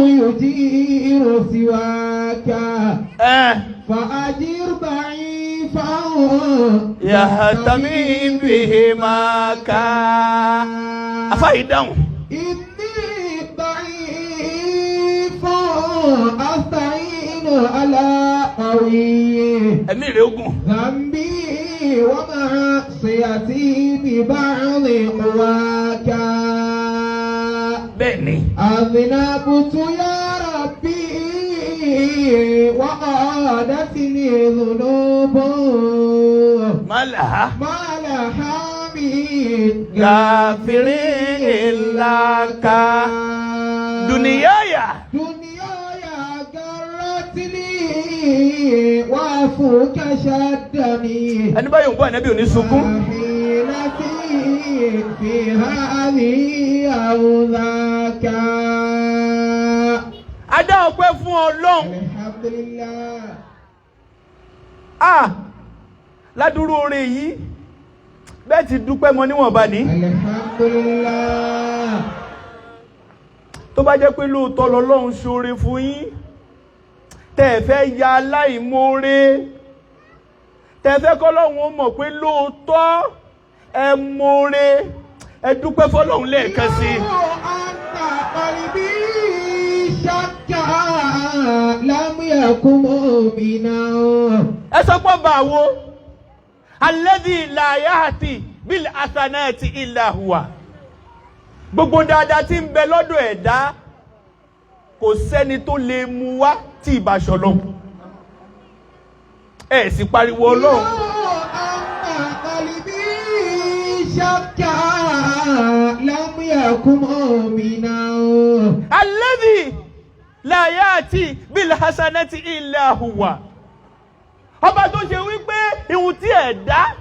يجير سواك فأجر ضعيفا يهتمي بهماك أفايدهم إني ضعيف أستعين على قوي ذنبي ومعصيتي ببعض قواك بني أذنبت يا ربي وقادتني ذنوب ما لها من غافر لك دنياي غرتني وعفوك شدني ẹni báyìí ń bọ́ ẹ̀nẹ́bí ò ní sunkún. في هذه أوذاك adá ọpẹ́ fún Ọlọ́run. Alhamdulillah. Ládùúrú oore yìí bẹ́ẹ̀ ti dúpẹ́ mọ níwọ̀nba ní. Alhamdulillah. Tó bá jẹ́ pé lóòótọ́ l'Ọlọ́run ṣoore fún yín tẹ́ ẹ fẹ́ ya aláìmoore tẹ́ ẹ fẹ́ k'Ọlọ́run ó mọ̀ pé lóòótọ́ ẹ moore ẹ dúpẹ́ f'Ọlọ́run lẹ́ẹ̀kan sí. Ẹ sọ pé báwo alladhi la yahti bil hasanati illa huwa. Gbogbo dáadáa tí ń bẹ lọ́dọ̀ ẹ̀dá kò sẹ́ni tó lè mú wá tí ìbá ṣọlọ́run. Ẹ sì pariwo Ọlọ́run. Alladhi la yahti bil hasanati illa huwa. Ọba tó ṣe wípé ihun tí ẹ̀dá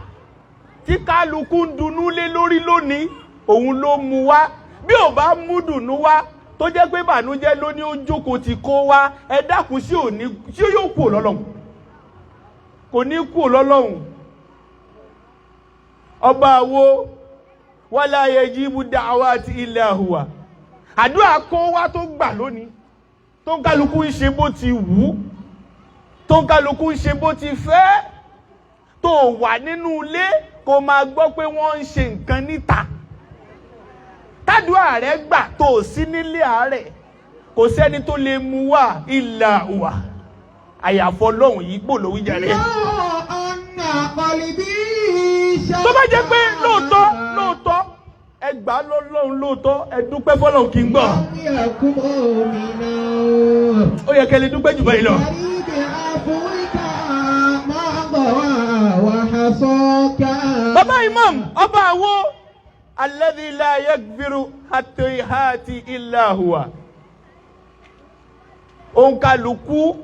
tí kálukú ń dunú lé lórí lónìí òun ló mú wá. Bí ò bá mú dùnú wá tó jẹ́ pé bànújẹ́ ló ní ó jókòó ti kó wá ẹ dákun sí yóò kú lọ́lọ́run. Kò ní kú lọ́lọ́run. Ọba wo wala yajibu da'awati illa huwa. Àdúrà kó wá tó gbà lónìí tó kálukú ń ṣe bó ti wù tó kálukú ń ṣe bó ti fẹ́ tó wà nínú ilé kó máa gbọ́ pé wọ́n ń ṣe nǹkan níta tádùá rẹ̀ gbà tó sí nílé àárẹ̀ kò sẹ́ni tó lè mú wá illa huwa àyàfọ́ lọ́hùn yìí gbò lówí jàre. Tó bá jẹ́ pé lóòótọ́ ẹ gbà lọ́lọ́run lóòótọ́ ẹ dúpẹ́ fọ́lọ́run kí n gbọ́. Ó yẹ kẹ́ lè dúpẹ́ jù báyìí lọ. Bàbá Imam ọba àwo alladhi la yaghfiru hatihati illa huwa. Òǹkàlùkù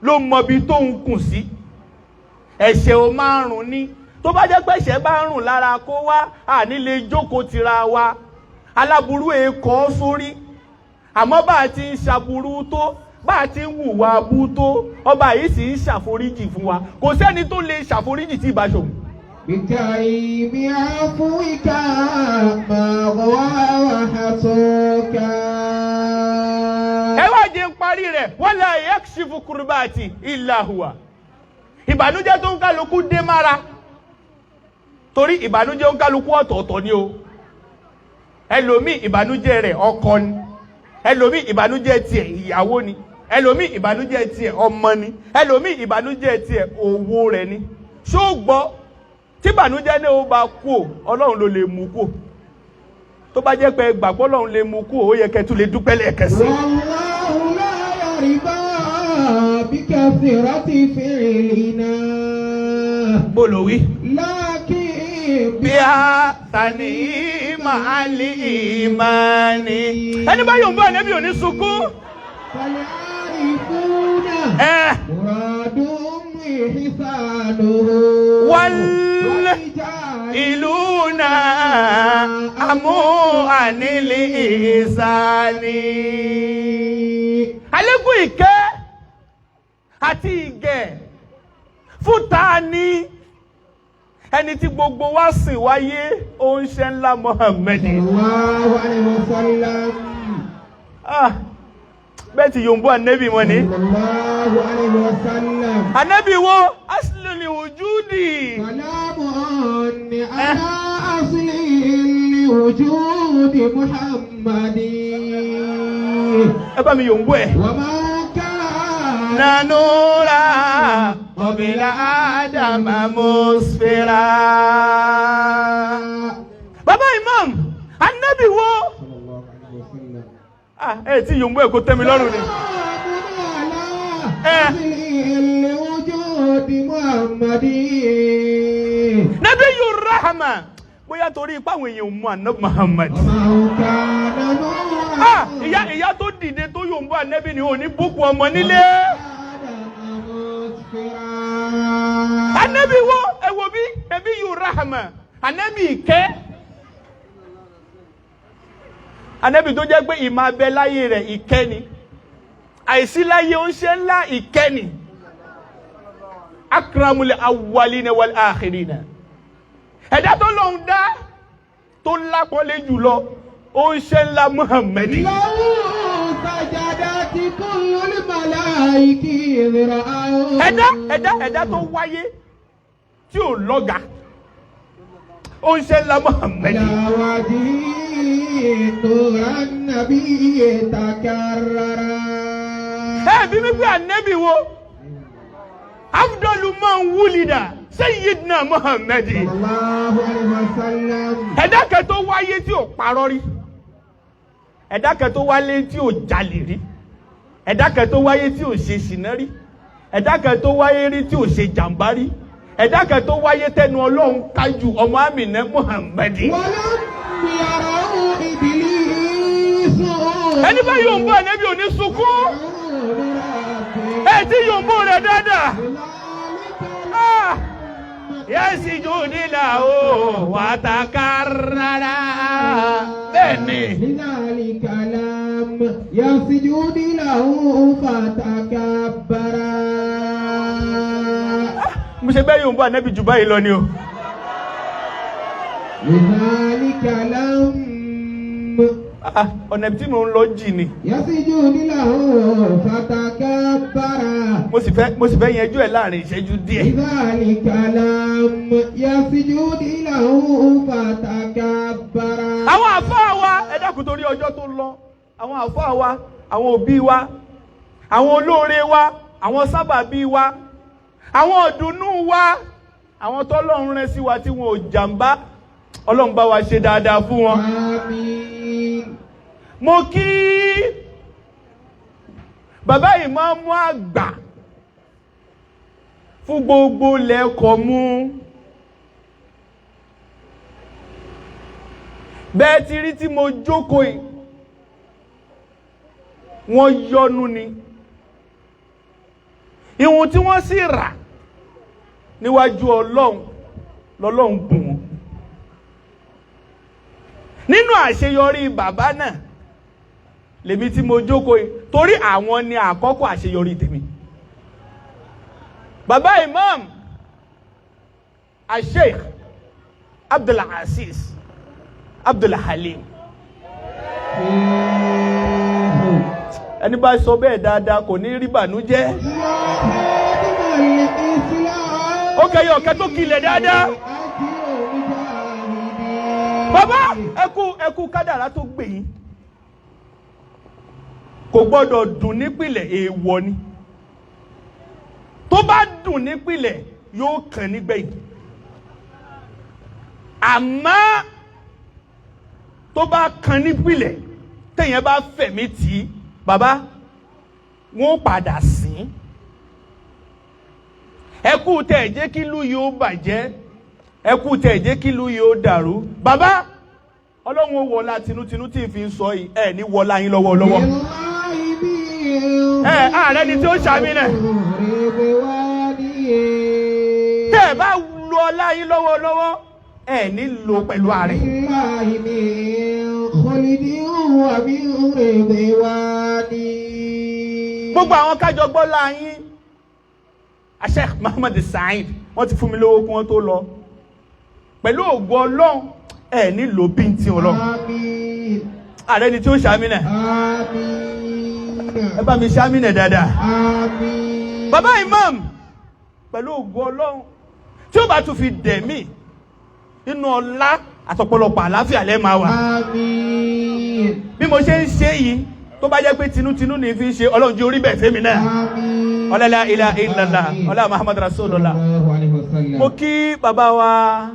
ló mọbi tó ń kùn sí. Ẹ̀ṣẹ̀ ò máa rùn ní. Tó bá jẹ́ pé ẹ̀ṣẹ̀ bá rùn lára kó wá àní lè jókòó tira wa aláburú èkó sórí àmọ́ bá a ti ń ṣàbúrú tó bá a ti ń hùwà abú tó ọba yìí sì ń ṣàforíjì fún wa kò sẹ́ni tó lè ṣàforíjì tí ìbá ṣòun. بكريم عفوك ما غوى وحصوك. Ẹ wá jẹ́ parí rẹ̀ wala yakshifu kurbati illa huwa. Ìbànújẹ́ tó ń kálukú dé mára torí ìbànújẹ́ ń kálukú ọ̀tọ̀ọ̀tọ̀ ni o. Ẹlòmí ìbànújẹ́ rẹ̀ ọkọ ni, ẹlòmí ìbànújẹ́ tiẹ̀ ìyàwó ni, ẹlòmí ìbànújẹ́ tiẹ̀ ọmọ ni, ẹlòmí ìbànújẹ́ tiẹ̀ owó rẹ̀ ni. Ṣó gbọ́ tí ìbànújẹ́ náà ó bá kú Ọlọ́run ló lè mú kú. Tó bá jẹ́ pé gbàgbọ́ Ọlọ́run lè mú kú ó yẹ kẹ́ tún lè dúpẹ́ lẹ́ẹ̀kan sí. Wallahu la yarda bikasrati fi'lina. Bólówí. Bí a tani màálì ìmánì. Ẹni bá yóò bá ẹnẹ́bí ò ní sunkún. Wal ìlú náà àmú ànílì ìsàní. Àlékún ìkẹ́ àti ìgẹ̀ fún tani ẹni tí gbogbo wa sìn wáyé ó ń ṣe ńlá Muhammad. bẹ́ẹ̀ ti yòǹbó ànábì wọn ni. sallallahu alaihi wasallam. Ànábì wo aslul wujudi. Salamun ala asli wujudi Muhammadin. Ẹ bá mi yòǹbó ẹ̀. Wa ma kana Nanura qabla Adama musfira. Bàbá Imam, ànábì wo? sallallahu alaihi wasallam. Ẹ tí yòǹbó ẹ̀ kó tẹ́ mi lọ́rùn ni. Nabiyur Rahma. Bóyá torí ipá àwọn èèyàn mú ànábì Muhammad. Ìyá tó dìde tó yòǹbó ànábì ni ò ní búkú ọmọ nílé. Ànábì wo ẹ wo bí Nabiyur Rahma. Ànábì ìkẹ́. Ànábì tó jẹ́ pé ìmọ̀ abẹ láyé rẹ̀ ìkẹ́ ni. Àìsí láyé ó ń ṣe ńlá ìkẹ́ ni. Akramul awwalina wal akhirina. Ẹ̀dá tó lóun dá tó lápọ́nlé jùlọ ó ń ṣe ńlá Muhammad. Ẹ̀dá tó wáyé tí ò lọ́gà ó ń ṣe ńlá Muhammad. Bí mi pé ànábì wo afdalu man wulida sayyidina Muhammad. sallallahu alaihi wasallam. Ẹ̀dá kan tó wáyé tí ò parọ́ rí, ẹ̀dá kan tó wáyé tí ò jalè rí, ẹ̀dá kan tó wáyé tí ò ṣe ṣìnà rí, ẹ̀dá kan tó wáyé rí tí ò ṣe jàǹbá rí, ẹ̀dá kan tó wáyé tẹnu Ọlọ́run kájú ọmọ Àmínà Muhammad. Ẹni bá yóò ń bọ̀ ànábì ò ní sunkún. Ẹ tí yóò ń bọ̀ rẹ̀ dáadáa. Yasjudu lahu wa takarrara. Bẹ́ẹ̀ni. Lidhalika lam yasjudu lahu fatakabbara. Mo ṣe bẹ́ẹ̀ yóò ń bọ̀ ànábì jù báyìí lọ ni o. Lidhalika lam. Ọ̀nà tí mo ń lọ jì ni. Yasjudu lahu fatakabbara. Mo sì fẹ́ yanjú ẹ̀ láàrin ìṣẹ́jú díẹ̀. Lidhalika lam yasjudu lahu fatakabbara. Àwọn àfáà wa ẹ dákun torí ọjọ́ tó lọ. Àwọn àfáà wa, àwọn òbí wa, àwọn olóore wa, àwọn sábàbí wa, àwọn ọ̀dùnnú wa, àwọn tọ́lọ́run rán sí wa tí wọn ò jàmbá. Ọlọ́run bá wa ṣe dáadáa fún wọn. Àmín. Mo kí bàbá ìmáàmù àgbà fún gbogbo lẹ́kọ̀ọ́ mú. Bẹ́ẹ̀ ti rí tí mo jókòó yìí, wọ́n yọ́nú ni. Ìhun tí wọ́n sì rà níwájú Ọlọ́run lọ́lọ́run bùn wọn. Nínú àṣeyọrí bàbá náà lèmi tí mo jókòó yìí torí àwọn ni àkọ́kọ́ àṣeyọrí tèmi. Bàbá Imam Sheikh Abdul Aziz Abdul Halim. Ẹni bá sọ bẹ́ẹ̀ dáadáa kò ní rí bànújẹ́. Ó kẹyọ ọ̀kẹ́ tó kilẹ̀ dáadáa. Bàbá ẹkú kádàrá tó gbè yín kò gbọ́dọ̀ dùn nípìlẹ̀, èèwọ̀ ni. Tó bá dùn nípìlẹ̀ yóò kàn nígbẹ̀yìn. Àmọ́ tó bá kàn nípìlẹ̀ téèyàn bá fẹ̀mí tì í, bàbá wọ́n padà sìn. Ẹkú tẹ̀ jẹ́ kí ìlú yóò bàjẹ́, ẹkú tẹ̀ jẹ́ kí ìlú yóò dàrú. Bàbá Ọlọ́run ó wọlá tinútinú tí fi ń sọ yìí, ẹ ní wọlá yín lọ́wọ́lọ́wọ́. Ààrẹ ni tí ó ṣàmì náà. Tẹ́ ẹ bá lo ọlá yín lọ́wọ́lọ́wọ́, ẹ ní lo pẹ̀lú ààrẹ. Gbogbo àwọn kájọ gbọ́ láyín, Sheikh Muhammad Said, wọ́n ti fún mi lówó kí wọ́n tó lọ. Pẹ̀lú ògo Ọlọ́run, ẹ ní lo bíntín Ọlọ́run. Ààrẹ ni tí ó ṣàmì náà. ẹ bá mi ṣe àmín dáadáa. Àmín. Bàbá Imam pẹ̀lú ògo Ọlọ́run tí ó bá tún fi dẹ̀mí inú ọlá àtọ̀pọ̀lọpọ̀ àlàáfíà lẹ́ máa wà. Àmín. Bí mo ṣe ń ṣe yìí tó bá jẹ́ pé tinútinú ní fi ń ṣe Ọlọ́run jẹ́ orí bẹ́ẹ̀ fẹ́mi náà. Àmín. Ọlá la ilaha illallah ọlá Muhammad Rasulullah. Sallallahu alaihi wasallam. Mo kí bàbá wa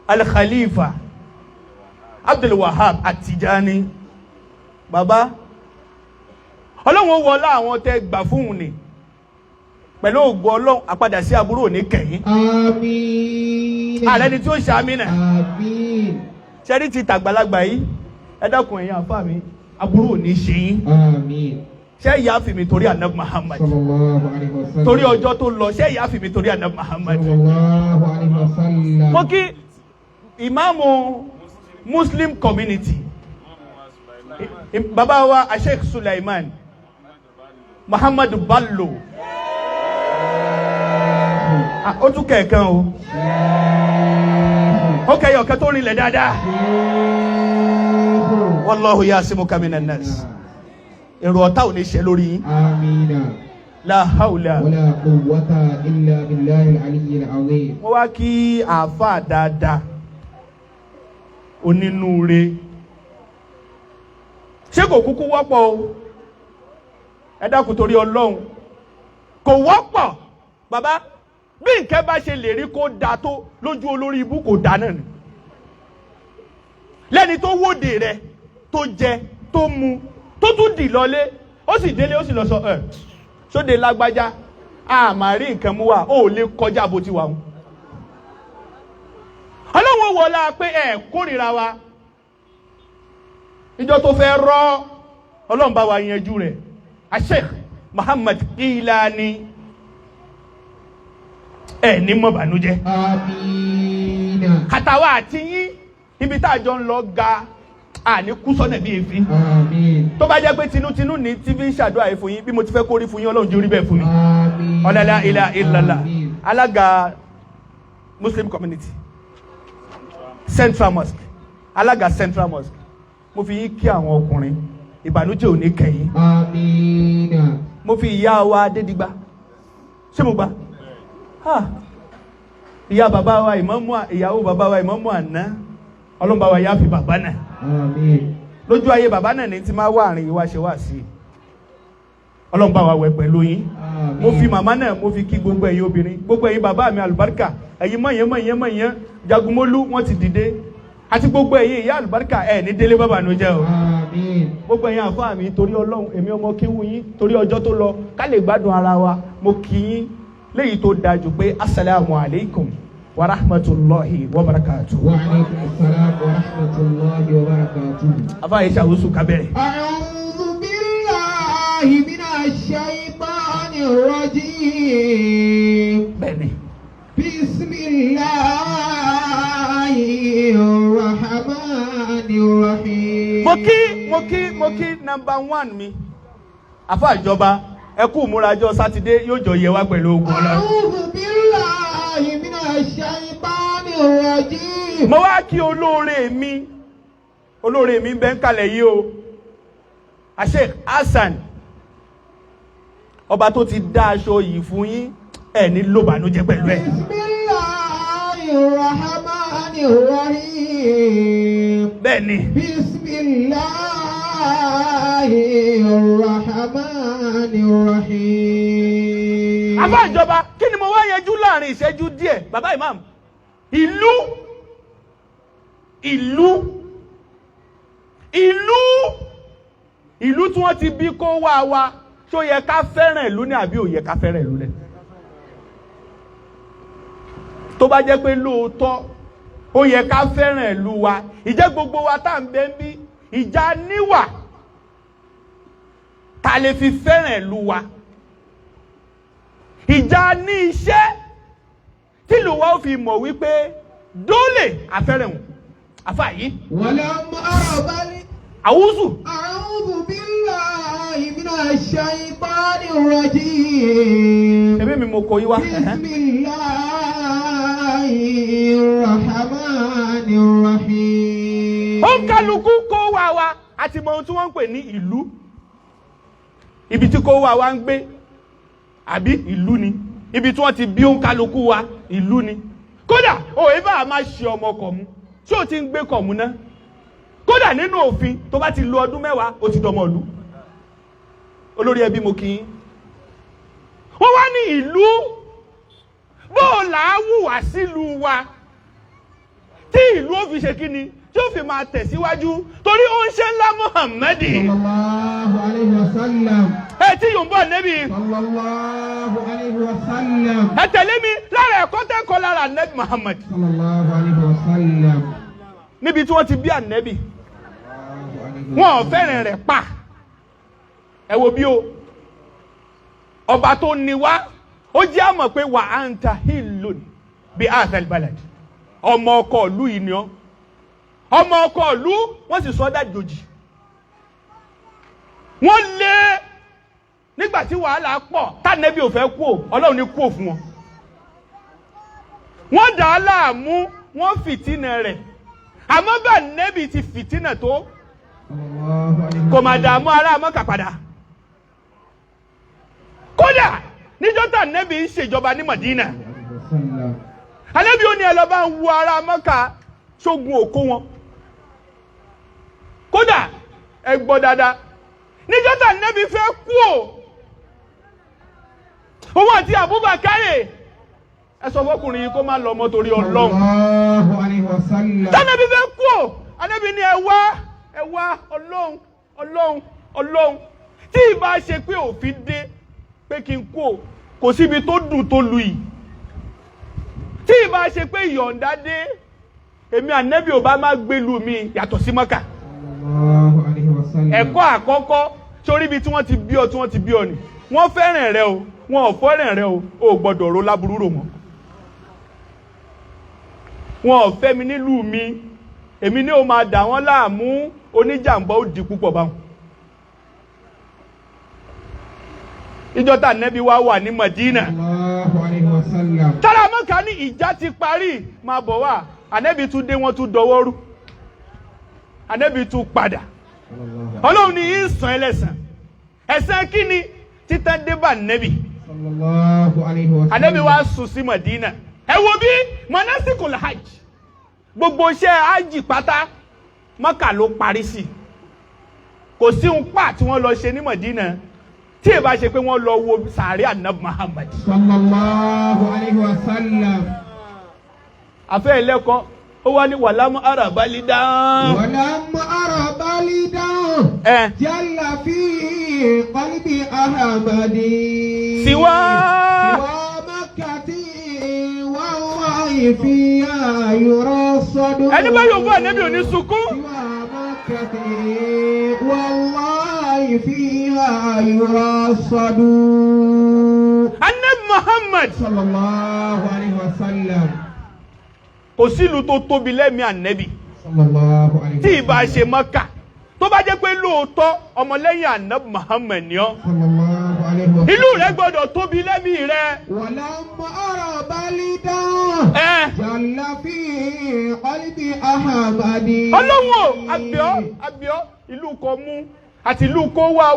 Al-Khalifa Abdul Wahab At-Tijani. Bàbá Ọlọ́run wọlá àwọn tẹ́ gbà fún un ni pẹ̀lú ògo Ọlọ́run àpadà sí aburú òní kẹ̀yìn. Àmín. Ààrẹ ni tí ó ṣàmì náà. Àmín. Ṣẹ́rí ti tàgbàlagbà yìí ẹ dákun ẹ̀yin àfáà mi aburú òní ṣe yín. Àmín. Ṣé ìyá fi mi torí Ànábì Muhammad Sallallahu alaihi wasallam. torí ọjọ́ tó lọ ṣé ìyá fi mi torí Ànábì Muhammad. Sallallahu alaihi wasallam. Mo kí ìmáàmù Muslim community bàbá wa Sheikh Sulaiman Muhammad Bello. Ó tún kẹ̀ẹ̀kan o. Ó kẹ̀yọ̀ kẹ́ tó rinlẹ̀ dáadáa. Wallahu yasimuka minan nas. Èrò ọ̀tá ò ní ṣe lórí yín. Àmín. La hawla. Wala quwwata illa billahi al-aliyyil azim. Mo wá kí àáfàá dáadáa onínúure. Ṣé kò kúkú wọ́pọ̀ o? Ẹ dákun torí Ọlọ́run. Kò wọ́pọ̀ bàbá bí nǹkan bá ṣe lè rí kó da tó lójú olórí ibú kò dá náà ni. Lẹ́ni tó wóde rẹ̀ tó jẹ tó mu tó tún dì lọlé ó sì délé ó sì lọ sọ sóde lágbájá a máa rí nǹkan mú wa ó lè kọjá bó ti wà wọn. Ọlọ́run wọlá pé kórìíra wa ìjọ tó fẹ́ rọ́ Ọlọ́run bá wa yanjú rẹ̀ Sheikh Muhammad Kilani ní mọ̀ bànújẹ́. Àmín. Àtàwa àti yín ibi tá a jọ ń lọ ga àní kú sọ́nà bí èéfín. Àmín. Tó bá jẹ́ pé tinútinú ní tí fi ń ṣàdúrà yìí fún yín bí mo ti fẹ́ kó rí fún yín Ọlọ́run jẹ́ orí bẹ́ẹ̀ fún mi. Àmín. Ọlá la ilaha illallah. Àmín. Alága Muslim community Central Mosque alága Central Mosque mo fi yín kí àwọn ọkùnrin ìbànújẹ́ ò ní kẹ́yìn. Àmín. Mo fi ìyá wa Adédìgbà ṣé mo gbà ìyá bàbá wa ìyàwó bàbá wa ìmámù àná Ọlọ́run bá wa yá fi bàbá náà. Àmín. Lójú ayé bàbá náà ní ti máa wá àárín ìwá ṣe wá sí Ọlọ́run bá wa wẹ̀ pẹ̀lú yín. Àmín. Mo fi màmá náà mo fi kí gbogbo ẹ̀yin obìnrin gbogbo ẹ̀yin bàbá mi àlùbáríkà ẹ̀yin mọ̀yán Jagunmólú wọ́n ti dìde àti gbogbo ẹ̀yin ìyá àlùbáríkà ní délé bàbá ní jẹ́ o. Àmín. Gbogbo ẹ̀yin àfáà mi torí Ọlọ́run èmi ọmọ kéwú yín torí ọjọ́ tó lọ ká lè gbádùn ara wa mo kí yín léyìí tó dájú pé assalamu alaikum wa rahmatullahi wa barakatuh. Wa alaikum assalam wa rahmatullahi wa barakatuh. Afa Aisha wusu kabere. A'udhu billahi minash shaitanir rajim. Bẹ́ẹ̀ni. Bismillahir rahmanir rahim. Mo kí number 1 mi. Afa ìjọba ẹ kú múrajọ Sátidé yóò jọ yẹ wá pẹ̀lú ogun Ọlọ́run. A'udhu billahi minash shaitanir rajim. Mo wá kí olóore mi bẹ́ ń kalẹ̀ yìí o. Sheikh Hassan ọba tó ti dá aṣọ yìí fún yín ní ló bànújẹ́ pẹ̀lú ẹ̀. Bismillahir rahmanir rahim. Bẹ́ẹ̀ni. Bismillahir rahmanir rahim. Àfà ìjọba kí ni mo wá yanjú láàrin ìṣẹ́jú díẹ̀ bàbá imam ìlú tí wọ́n ti bí kó wá wa ṣó yẹ ká fẹ́ràn ìlú ní àbí ò yẹ ká fẹ́ràn ìlú lẹ̀. Tó bá jẹ́ pé lóòótọ́ ó yẹ ká fẹ́ràn ìlú wa ìjẹ́ gbogbo wa tá ń bẹ ń bí ìjà níwà ta lè fi fẹ́ràn ìlú wa ìjà ní iṣẹ́ tí ìlú wa ó fi mọ̀ wípé dólè àfẹ́rẹ̀hùn àfà yìí. Walam arabali. Àwùzù. A'udhu billahi minash shaitanir rajim. Ṣebí mi mo kọ yí wá. Bismillahir rahmanir rahim. Ó ń kálukú kó wá wa àti mọ ohun tí wọ́n ń pè ní ìlú ibi tí kó wa ń gbé àbí ìlú ni ibi tí wọ́n ti bí òǹkálukú wa ìlú ni kódà òye bá a máa ṣe ọmọ kọ̀mú tí ó ti ń gbé kọ̀mú náà kódà nínú òfin tó bá ti lo ọdún 10 ó ti dọmọ ìlú olórí ẹbí mo kì í wọ́n wá ní ìlú bó là á wùwà sílùú wa tí ìlú ó fi ṣe kí ni tí ó fi máa tẹ̀síwájú torí ó ń ṣe ńlá Muhammadi sallallahu alayhi wa sallam ẹ tí yóò ń bọ̀ nẹ́bí sallallahu alayhi wa sallam ẹ tẹ̀lé mi lára ẹ̀kọ́ tẹ́kọ̀ọ́ lára nẹ́bí Muhammad sallallahu alayhi wa sallam níbi tí wọ́n ti bí ànẹ́bí wọn ò fẹ́ràn rẹ̀ pa ẹ wo bí o ọba tó ní wá ó jẹ́ àmọ̀ pé wà á ń ta hìlòn bí àtàlì balad ọmọ ọkọ ìlú yìí ni ọ́ ọmọ ọkọ ìlú wọ́n sì sọ dájòjì wọ́n lé nígbà tí wàhálà pọ̀ tánẹ́bí ò fẹ́ kú ò ọlọ́run ní kú ò fún wọn wọ́n dà á láàmú wọ́n fìtínà rẹ̀ àmọ́ bá nẹ́bí ti fìtínà tó kò má dààmú ará Mọ́kà padà kódà níjọ́ tá nẹ́bí ń ṣèjọba ní Mádínà ànẹ́bí ó ní ẹ lọ bá ń wo ará Mọ́kà ṣógun òkó wọn kódà ẹ gbọ́ dáadáa níjọ́ tá nẹ́bí fẹ́ kú ò òun àti Abubakar ẹ sọ fọkùnrin yìí kó má lọ mọ́ torí Ọlọ́run tánẹ́bí fẹ́ kú ò ànẹ́bí ní ẹ wá Ọlọ́run tí ìbá ṣe pé òfin dé pé kí n kú kò síbi tó dùn tó lu yìí tí ìbá ṣe pé ìyọ̀ǹda dé èmi ànẹ́bí ò bá má gbélu mi yàtọ̀ sí Mọ́kà ẹ̀kọ́ àkọ́kọ́ sórí ibi tí wọ́n ti bí ọ ni wọ́n fẹ́ràn rẹ o wọn ò fẹ́ràn rẹ o ò gbọ́dọ̀ ro láburú rò mọ́ wọn ò fẹ́ mi nílùú mi èmi ní o máa dà wọ́n láàmú oníjàmbá ó di púpọ̀ báwọn ìjọ tá nẹ́bí wá wà ní Madina tára Mọ́kà ní ìjà ti parí máa bọ̀ wá ànẹ́bí tún dé wọ́n tún dọwọ́rú ànẹ́bí tún padà Ọlọ́run ní ìsàn ẹlẹ́sàn ẹ̀sán kí ni títàn débà nẹ́bí ànẹ́bí wá sùn sí Madina ẹ wo bí manasikul hajj gbogbo iṣẹ́ hajj pátá Mọ́kà ló parí sí kò sí un pa tí wọ́n lọ ṣe ní Madina tí ẹ bá ṣe pé wọ́n lọ wo sàárẹ̀ Ànábì Muhammad sallallahu alayhi wa sallam afẹ́ ẹlẹ́kọ́ ó wá ní wàlámù arabalidán jalla fi qalbi ahmadi siwa makkati wallahi fiha yurasadu ẹni bá yóò bọ́ ànẹ́bí òní sunkún siwa makkati wallahi fiha yurasadu Ànábì Muhammad sallallahu alayhi wa sallam kò sílùú tó tóbi lẹ́mìí ànẹ́bí sallallahu alayhi wa sallam tí ìbá ṣe Mọ́kà tó bá jẹ́ pé lóòótọ́ ọmọlẹ́yìn Ànábì Muhammad ni ọ́ sallallahu alayhi wa sallam ìlú rẹ̀ gbọ́dọ̀ tóbi lẹ́mìí rẹ̀ walamma arabalidán jalla fi qalbi ahmadi Ọlọ́run àbíọ́ ìlú kọ mú àti ìlú kó wá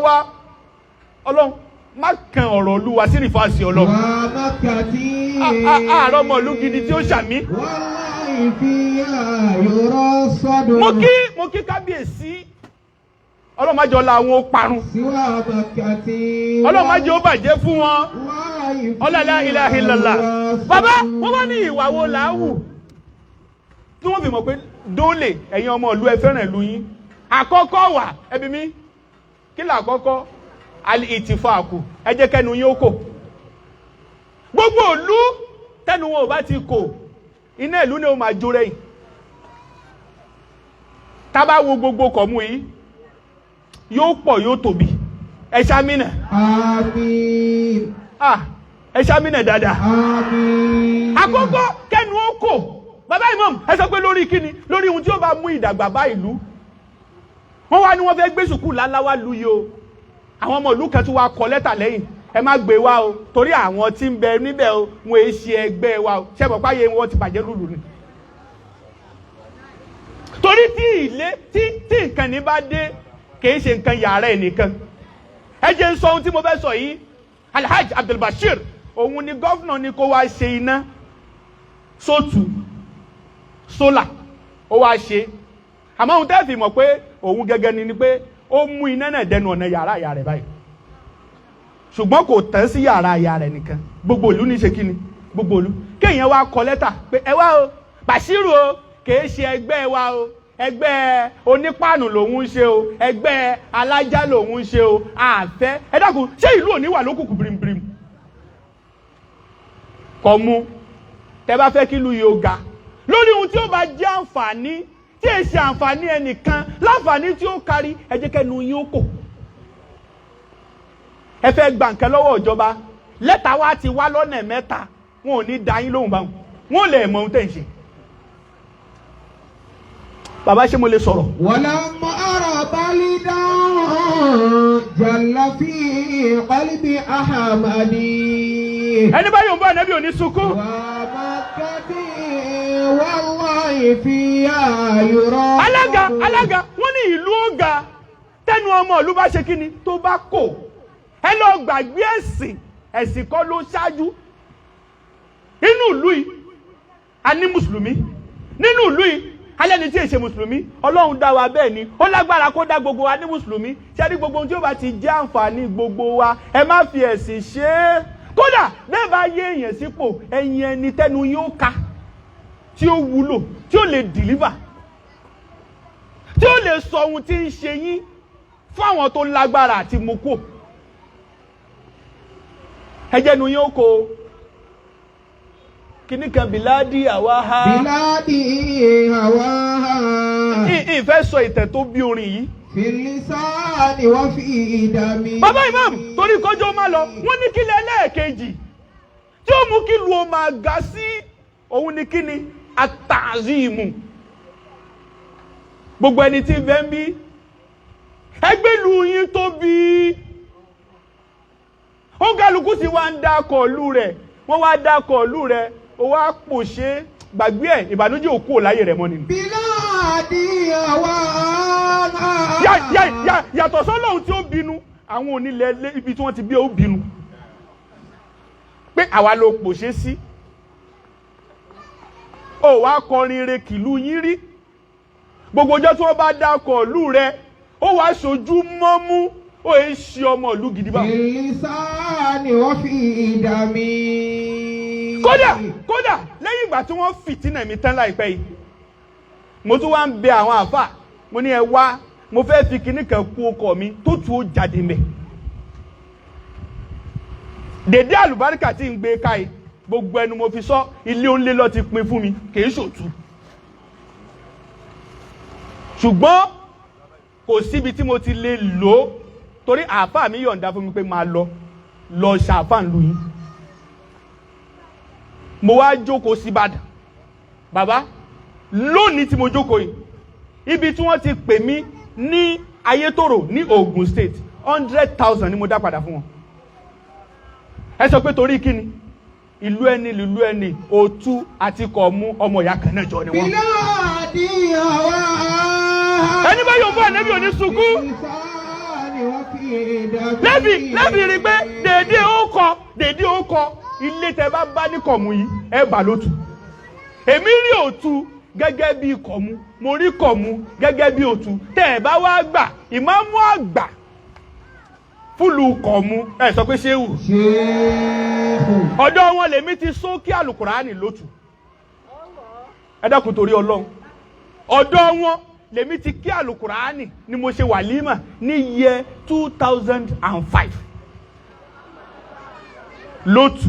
Ọlọ́run má kan ọ̀rọ̀ Olúwa sí rìfáàsì Ọlọ́run wa makkati àárọ̀ ọmọ ìlú gidi tí ó ṣàmí wallahi fiha yurasadu mo kí kábíyèsí Ọlọ́run má jẹ́ ọlá àwọn ó parun siwa makkati Ọlọ́run má jẹ́ ó bàjẹ́ fún wọn la ilaha illallah bàbá wọ́n wá ní ìwà wo làáwù tí wọ́n fi mọ̀ pé dóòlè ẹ̀yin ọmọ ìlú ẹ fẹ́ràn ìlú yín àkọ́kọ́ wà ẹbí mi kí là àkọ́kọ́ al-ittifaqu ẹ jẹ́ kẹ́nu yín ó kò gbogbo ìlú tẹ́nu wọn ò bá ti kò iná ìlú ni ó máa jó rẹ̀yìn tá bá wo gbogbo kọ̀mú yìí yóò pọ̀ yóò tóbi ẹ ṣámínà àmín ẹ ṣámínà dáadáa àmín àkọ́kọ́ kẹ́nu ó kò bàbá imam ẹ sọ pé lórí kíni lórí ohun tí ó bá mú ìdàgbà bá ìlú wọ́n wá ní wọ́n fẹ́ gbé sùkúù láláwá lu yìí o àwọn ọmọ ìlú kan tún wá kọ lẹ́tà lẹ́yìn ẹ má gbé wá o torí àwọn tí ń bẹ níbẹ̀ o wọn èé ṣe ẹgbẹ́ wa o ṣe mọ̀ páyé wọn ti bàjẹ́ lùlù ni torí tí nǹkan ní bá dé kìí ṣe nǹkan yàrá ẹ̀ nìkan. ẹ jẹ́ n sọ ohun tí mo fẹ́ sọ yìí. Alhaji Abdulbashir òun ni gọ́fúnà ní kó wá ṣe iná sóòtù sólà ó wá ṣe. àmọ́ ohun tẹ́ fi mọ̀ pé òun gẹ́gẹ́ ni pé ó mú iná náà dẹnu ọ̀nà yàrá ìyá rẹ̀ báyìí. ṣùgbọ́n kò tán sí yàrá ìyá rẹ̀ nìkan, gbogbo ìlú ní ṣe kí ni, gbogbo ìlú. kéèyàn wá kọ lẹ́tà pé ẹ wá o Bashiru o kìí ṣe ẹgbẹ́ wa o, ẹgbẹ́ onípàánù lòun ń ṣe o, ẹgbẹ́ alájá lòun ń ṣe o, àfẹ́. ẹ dákun ṣé ìlú òní wà lókùnkùn birimbirim? kò mú. tẹ bá fẹ́ kí ìlú yóò ga lórí ohun tí ó bá jẹ́ àǹfààní tí è ṣe àǹfààní ẹnìkan láǹfààní tí ó kárí, ẹ jẹ́ kẹ́nu yín ó kò. ẹ fẹ́ gba nǹkan lọ́wọ́ ìjọba, lẹ́tà wa ti wá lọ́nà mẹ́ta, wọn ò ní dá yín lóhùn báwọn, wọn ò lè mọ ohun tẹ̀ ń ṣe. bàbá ṣé mo lè sọ̀rọ̀? ولما أرى بالدا جل في قلب أحمدي ẹni bá yóò bá ẹnẹ́bí òní sunkún. ومكتي والله فيها يرى. alága wọ́n ní ìlú ọ̀gá tẹnu ọmọ ìlú bá ṣe kí ni tó bá kò ẹ lọ gbàgbé ẹ̀sìn kọ́ ló ṣáájú. inú ìlú yìí a ní mùsùlùmí, nínú ìlú yìí alẹ́ ni tí èṣe mùsùlùmí. ọlọ́run dá wa bẹ́ẹ̀ ni ó lágbára kó dá gbogbo wa ní mùsùlùmí. ṣé ní gbogbo ohun tí ó bá ti jẹ́ àǹfààní gbogbo wa ẹ má fi ẹ̀sìn ṣe é. kódà bẹ́ẹ̀ bá yé èèyàn sípò, ẹ̀yin ẹni tẹ́nu yóò ka tí ó wúlò, tí ó lè dìlíbà, tí ó lè sọ ohun tí ń ṣe yín fún àwọn tó lágbára àti mú kú. ẹjẹ́ nu yóò kó kíní kan bìládì àwáhá. بلادي هواها ìfẹ́ sọ ìtẹ̀ tó bí orin yìí. في اللسان وفي دمي. bàbá imam torí kọjọ́ máa lọ wọ́n ní kílẹ̀ ẹlẹ́ẹ̀kejì tí ó mú kí lu o máa ga sí òun ní kíni àtàzímù. gbogbo ẹni tí bẹ́ẹ̀ ń bí ẹgbẹ́ lu yín tóbi. ó kálukú sì wá ń dákọ̀ ìlú rẹ̀, wọ́n wá dákọ̀ ìlú rẹ̀, ó wá pòṣé gbàgbé ẹ̀, ìbànújẹ́ òkú ò láyé rẹ̀ mọ́ ni. بلادي هواها. yàtọ̀ sọ́lọ́hun tí ó bínú, àwọn onílẹ̀ ibi tí wọ́n ti bí ó bínú pé àwa ló pòṣé sí. ó wá kọrin re kìlú yín rí, gbogbo ọjọ́ tí wọ́n bá dákọ̀ ìlú rẹ̀ ó wá ṣojú mọ́mú, ó yẹ ṣe ọmọ ìlú gidi bá. في اللسان وفي دمي. kódà lẹ́yìn ìgbà tí wọ́n fìtínà mi tán láìpẹ́ yìí, mo tún wá ń bẹ àwọn àfà, mo ní ẹ wá, mo fẹ́ fi kinní kan kú ọkọ mi tó tu ó jáde mẹ́. dèdé àlùbáríkà tí ń gbé káyì gbogbo ẹnu mo fi sọ, ilé onílé lọ ti pin fún mi, kìí ṣòtú. ṣùgbọ́n kò síbi tí mo ti lè lò ó, torí àfà mi yọ̀ǹda fún mi pé máa lọ ṣàfà ń lu yín. mo wá jókòó sí Ìbàdàn bàbá lónìí tí mo jókòó yìí, ibi tí wọ́n ti pè mí ní Ayétòrò ní Ogun State 100,000 ni mo dá padà fún wọn. ẹ sọ pé torí kíni? ìlú ẹni Òtú àti Kọ̀mú ọmọ ìyá kan náà jọ ni wọ́n. بلادي هواها. ẹni bá yóò bọ́ ẹ̀nẹ́bí òní sunkún. lẹ́bì rí pé dèdé ó kọ ilé tẹ bá ní Kọ̀mú yìí ẹ bà lótú. èmi rí Òtú gẹ́gẹ́ bí Kọ̀mú, mo rí Kọ̀mú gẹ́gẹ́ bí Òtú. tẹ́ ẹ bá wá gbà ìmáàmù àgbà fúlù Kọ̀mú, ẹ sọ pé ṣéwù. ọ̀dọ̀ wọn lèmi ti sọ kí àlùkùránì lótú. ẹ dákun torí Ọlọ́run, ọ̀dọ̀ wọn lèmi ti kí àlùkùránì ni mo ṣe wàlímà ní year 2005 lótú.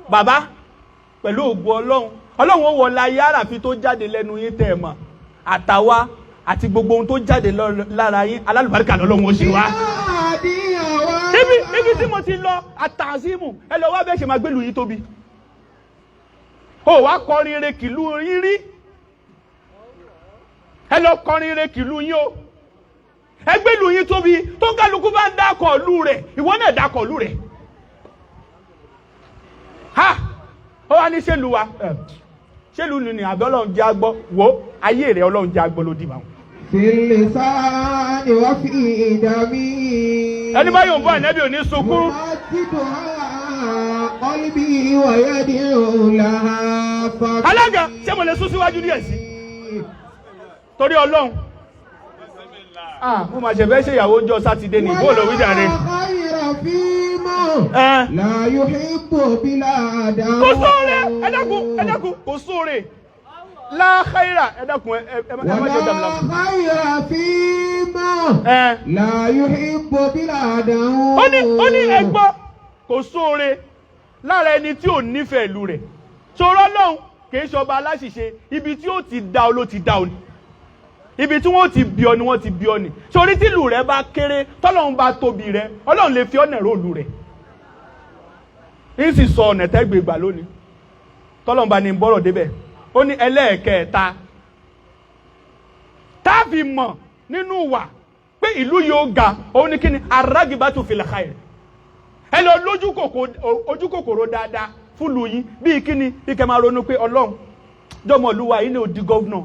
bàbá pẹ̀lú ògo Ọlọ́run ó wọlá yára fi tó jáde lẹ́nu yín tẹ́ ẹ mọ̀ àtàwa àti gbogbo ohun tó jáde lára yín alálùbáríkà lọ́lọ́run ó ṣe wá. ibi tí mo ti lọ àtàzímù, ẹ lọ wá bẹ́ẹ̀ ṣe máa gbélú yín tóbi. ó wá kọrin re kìlú yín rí, ẹ lọ kọrin re kìlú yín o. ẹ gbélú yín tóbi, tó kálukú bá ń dákọ̀ ìlú rẹ̀, ìwọ náà dákọ̀ ìlú rẹ̀. ha ó wá ní ṣèlú wa ṣèlú ni àbí Ọlọ́run jẹ́ agbọ́ wo ayé rẹ̀ Ọlọ́run jẹ́ agbọ́ ló dìbà wọn. fil lisani wa fi dami. Ẹni bá yóò bọ́ ànábì ò ní sunkún. Qalbi wa yad'u laha faqi. Alága ṣé mo lè sún síwájú díẹ̀ sí? Torí Ọlọ́run. Mo máa ṣe fẹ́ ṣe ìyàwó ọjọ́ Sátidé ní ìbò lórí ìdàrẹ́. La yuhibbu bila dawa. Kò sóore, ẹ dákun, kò sóore. La khaira, ẹ dákun, ẹ má jẹ́ dàmúlà. La khaira fima. La yuhibbu bila dawa. Ó ní ẹgbọ́, kò sóore lára ẹni tí ò nífẹ̀ẹ́ ìlú rẹ̀. Sọ̀rọ̀ Ọlọ́run kìí ṣọba aláṣìṣe, ibi tí ó ti dá ọ ló ti dá ọ ni. Ibi tí wọ́n ti bí ọ ni wọ́n ti bí ọ ni. Sórí tí ìlú rẹ̀ bá kéré, tọ́lọ́run bá tóbi rẹ̀, Ọlọ́run lè fi ọ̀nà ẹ̀rọ ìlú rẹ̀. Ń sì sọ ọ̀nà tẹ́gbẹ̀ gbà lónìí. Tọ́lọ́run bá ní bọ́rọ̀ débẹ̀. Ó ní ẹlẹ́ẹ̀kẹta. Táàfì mọ̀ nínú wà pé ìlú yóò ga, òun ni kí ni arragibatu fil khair. Ẹ lọ ojú kòkòrò dáadáa fúlù yín bíi kí ni bí kẹ́ máa ronú pé Ọlọ́run jọmọ̀lúwa yìí ni ò di gọ́vnọ̀.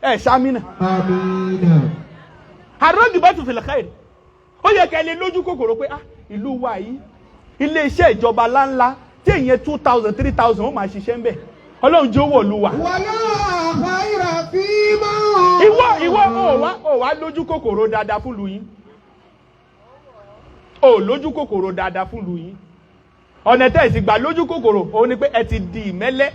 Ṣámínà. Amina. Arragibatu fil khair. Ó yẹ kẹ́ lè lójú kòkòrò pé ìlú wa yìí ilé iṣẹ́ ìjọba láńlá tí èyàn 2,000 3,000 ó máa ṣiṣẹ́ ń bẹ̀. Ọlọ́run jẹ́ owó ìlú wa. Wala khaira fima. Ìwọ ò wá lójú kòkòrò dáadáa fún ìlú yín. Ò lójú kòkòrò dáadáa fún ìlú yín. Ọ̀nà tẹ́ sì gbà lójú kòkòrò òun ni pé ẹ ti di ìmẹ́lẹ́.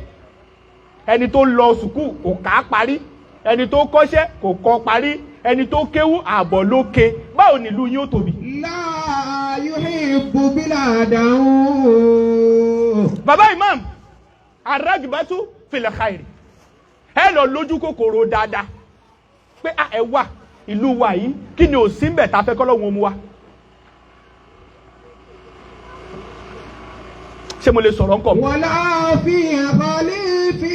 Ẹni tó lọ sùkúù kò ká parí. Ẹni tó kọ́ṣẹ́ kò kọ́ parí. Ẹni tó kéwú àbọ̀ ló ké. Báwo ni ìlú yín ó tóbi? La yuhibbu bila dawa. Bàbá Imam, arragibatu fil khair. Ẹ lọ lójú kòkòrò dáadáa. Pé ẹ wà ìlú wa yìí kí ni ò sí ń bẹ̀ tá fẹ́ k'Ọlọ́run mú wa. Ṣé mo lè sọ̀rọ̀ ńkọ́? Wala fi khalifi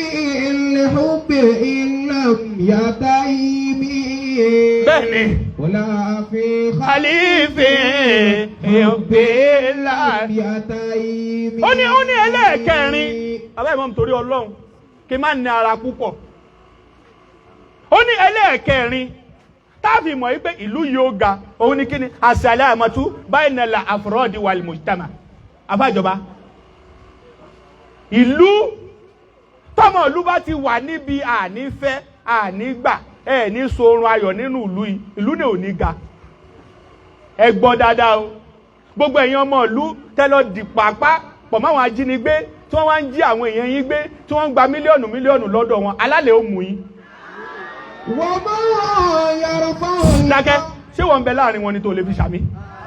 al-hubbi illam yataimi. Bẹ́ẹ̀ni. Wala fi Khalifi al-hubbi illam yataimi. Ó ní ẹlẹ́ẹ̀kẹrin. Bàbá Imam torí Ọlọ́run kí má ní ara púpọ̀. Ó ní ẹlẹ́ẹ̀kẹrin. Táàfì mọ̀ wípé ìlú yóò ga. Òun ni kí ni? As-salamatu bayna al-afradi wal mujtama. Àfáàjọba. Ìlú tọ́mọ̀ ìlú bá ti wà níbi ànífẹ́ ànígbà ní sorun ayọ̀ nínú ìlú yìí, ìlú ní ò ní ga. Ẹ gbọ́ dáadáa o. Gbogbo ẹ̀yin ọmọ ìlú tẹ́lọ dìpàpá pọ̀ máwọn ajínigbé tí wọ́n wá ń jí àwọn èèyàn yín gbé tí wọ́n ń gba mílíọ̀nù lọ́dọ̀ wọn, alálẹ̀ ó mú yín. Wọ́n máa yára fáwọn. Dákẹ́, ṣé wọ́n ń bẹ láàrin wọn ni tó lè fi ṣàmì?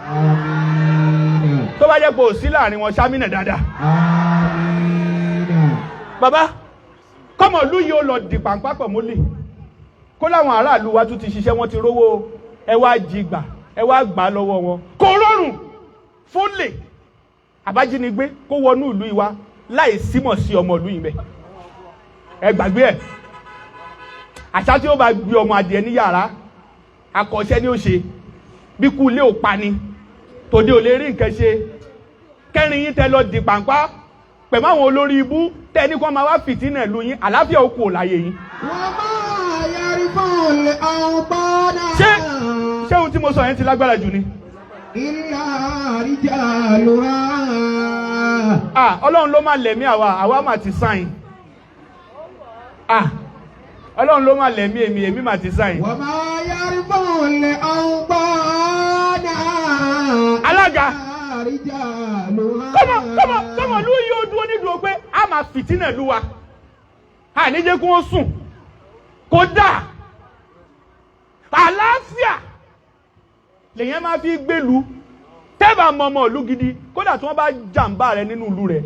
Amina. Tó bá jẹ́ pé ò sí láàrin wọn, ṣàmì náà dáadáa. Amina. Bàbá, kọ́mọ̀ ìlú yìí ó lọ dìpàpá pọ̀ mólè. Kó láwọn aráàlú wa tún ti ṣiṣẹ́ wọn ti rówó ẹ wá jí gbà ẹ wá gbà lọ́wọ́ wọn. Kò rọrùn fún lè àbájínigbé kó wọnú ìlú ìwá láì símọ̀ sí ọmọ ìlú yìí bẹ̀. Ẹ gbàgbé ẹ̀. Àṣà tí ó bá gbé ọmọ adìẹ ní yàrá akọ̀ṣẹ́ ni ó ṣe bí kú ilé ò pa ni tòde ò lè rí nǹkan ṣe. Kẹ́rin yín tẹ lọ di pàǹpá pẹ̀lú àwọn olórí ibú tẹ ní kó máa wá fìtínà ìlú yín àlàáfíà ó kù ò láyé yín. Wọ́n máa yára fáwọn àwọn bọ́dà. Ṣé ohun tí mo sọ yẹn ti lágbára jù ni? Illa rijaluha. Ọlọ́run ló máa lẹ̀mí àwa máa ti sáyìn. Ọlọ́run ló máa lẹ̀mí èmi máa ti sáyìn. Wa ma yarfa'u al-awbana. Alága. Rijaluha. Kọ́mọ̀ lú yóò dúró nídùú pé a máa fìtínà lú wa. Ní jẹ́ kí wọ́n sùn. Kò dáa. Àlàáfíà lèyàn máa fi gbélu. Tẹ́bà mọ̀mọ̀ ìlú gidi kódà tí wọ́n bá jàǹbá rẹ nínú ìlú rẹ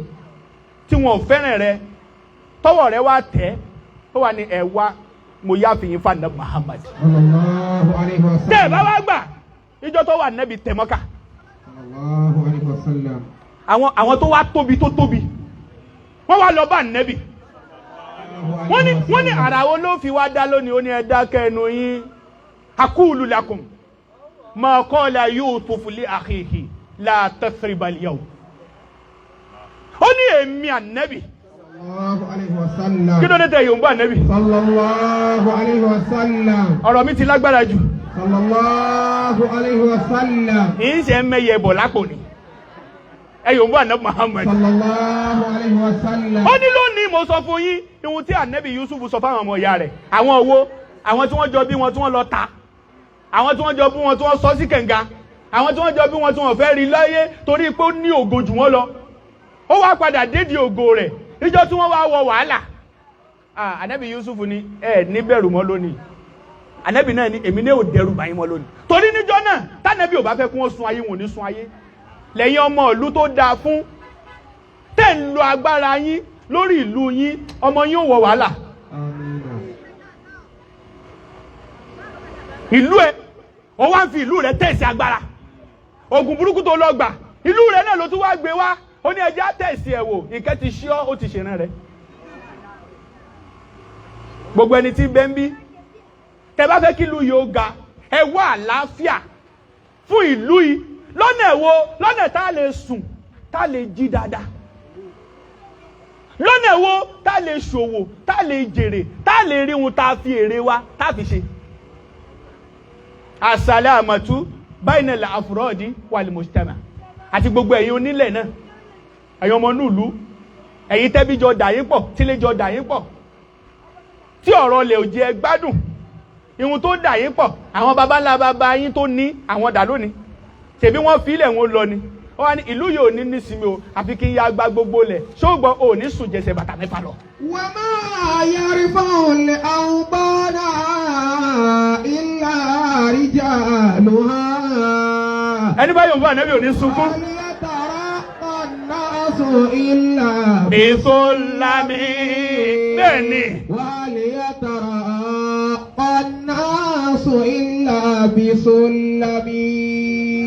tí wọ́n ò fẹ́ràn rẹ tọ́wọ́ rẹ wá tẹ́ ó wà ní ẹ̀wà mo yá fi yín fànà Muhammad. Sallallahu alaihi wasallam. Tẹ́ẹ̀bá wá gbà ìjọ tó wà nẹ́bi tẹ̀mọ́kà. Sallallahu alaihi wasallam. Àwọn tó wá tóbi wọ́n wá lọ bá nẹ́bi. Wọ́n ní ara wo ló fi wá dá lónìí ó ní ẹ dákẹ́ ẹnu yín. Aqulu lakum ma qala Yusuf li akhihi la tasriba al-yawm. Ó ní èmi ànẹ́bì kí ló dé tẹ yòó ń bọ̀ ànábì. sallallahu alayhi wa sallam. ọ̀rọ̀ mi ti lágbára jù. sallallahu alayhi wa sallam. yìí ṣe ń mẹ́yẹ bọ̀ lápò ni. ẹ yòó ń bọ̀ ànábì Muhammad. sallallahu alayhi wa sallam. ó ní lónìí mo sọ fún yín ihun tí ànábì Yusuf sọ fáwọn ọmọ ìyá rẹ̀ àwọn owó àwọn tí wọ́n jọ bí wọn tí wọ́n lọ ta àwọn tí wọ́n jọ bí wọn tí wọ́n sọ sí kànga àwọn tí wọ́n jọ bí wọn tí wọ́n fẹ́ rí láyé torí pé ó ní ògo jù wọ́n lọ ó wá padà dédìí ògo rẹ̀ níjọ́ tí wọ́n wá wọ wàhálà ànábì Yusuf ní ẹ ní bẹ̀rù mọ́ lónìí ànábì náà ní èmi náà ò dẹrù báyìí mọ́ lónìí torí níjọ́ náà tànábì ò bá fẹ́ kí wọ́n sun ayé wọn ò ní sun ayé lẹ́yìn ọmọ ìlú tó dáa fún tẹ́ ń lo agbára yín lórí ìlú yín ọmọ yín ò wọ wàhálà ìlú ẹ ó wá ń fi ìlú rẹ tẹ̀sí agbára oògùn burúkú tó lọ gbà ìlú rẹ náà ló tún wá gbé wá ó ní ẹjẹ́ tẹ̀sí ẹ̀ wò ìkẹ́ ti ṣí ọ́ ó ti ṣèrán rẹ gbogbo ẹni tí bẹ́ ń bí tẹ bá fẹ́ kí ìlú yìí ó ga ẹ wá àlàáfíà fún ìlú yìí lọ́nà ẹ̀wọ̀ lọ́nà tá a lè sùn tá a lè jí dáadáa lọ́nà ẹ̀wọ̀ tá a lè ṣòwò tá a lè jèrè tá a lè rí ohun tá a fi èrè wa tá a fi ṣe. As-salamatu bayna al-afradi wal-mujtama àti gbogbo ẹ̀yin onílẹ̀ náà ẹ̀yin ọmọ nílùú ẹ̀yin tẹ́bí jọ dà yín pọ̀ tílé jọ dà yín pọ̀ tí ọ̀rọ̀ lè ò jẹ́ gbádùn ihun tó dà yín pọ̀ àwọn baba ńlá baba yín tó ní àwọn dà lónìí tèbí wọ́n fi ilẹ̀ wọn lọ ni ó wá ní ìlú yìí ò ní nísinmi o àfi kí n ya gba gbogbo lẹ̀ ṣóògbọ́n ò ní sùn jẹsẹ̀ bàtà mẹ́fà lọ. wa ma yarfa'u al-awbana illa rijaluha. ẹni bá yóò fún ànábì ò ní sunkún. Bisulami bẹ́ẹ̀ ni.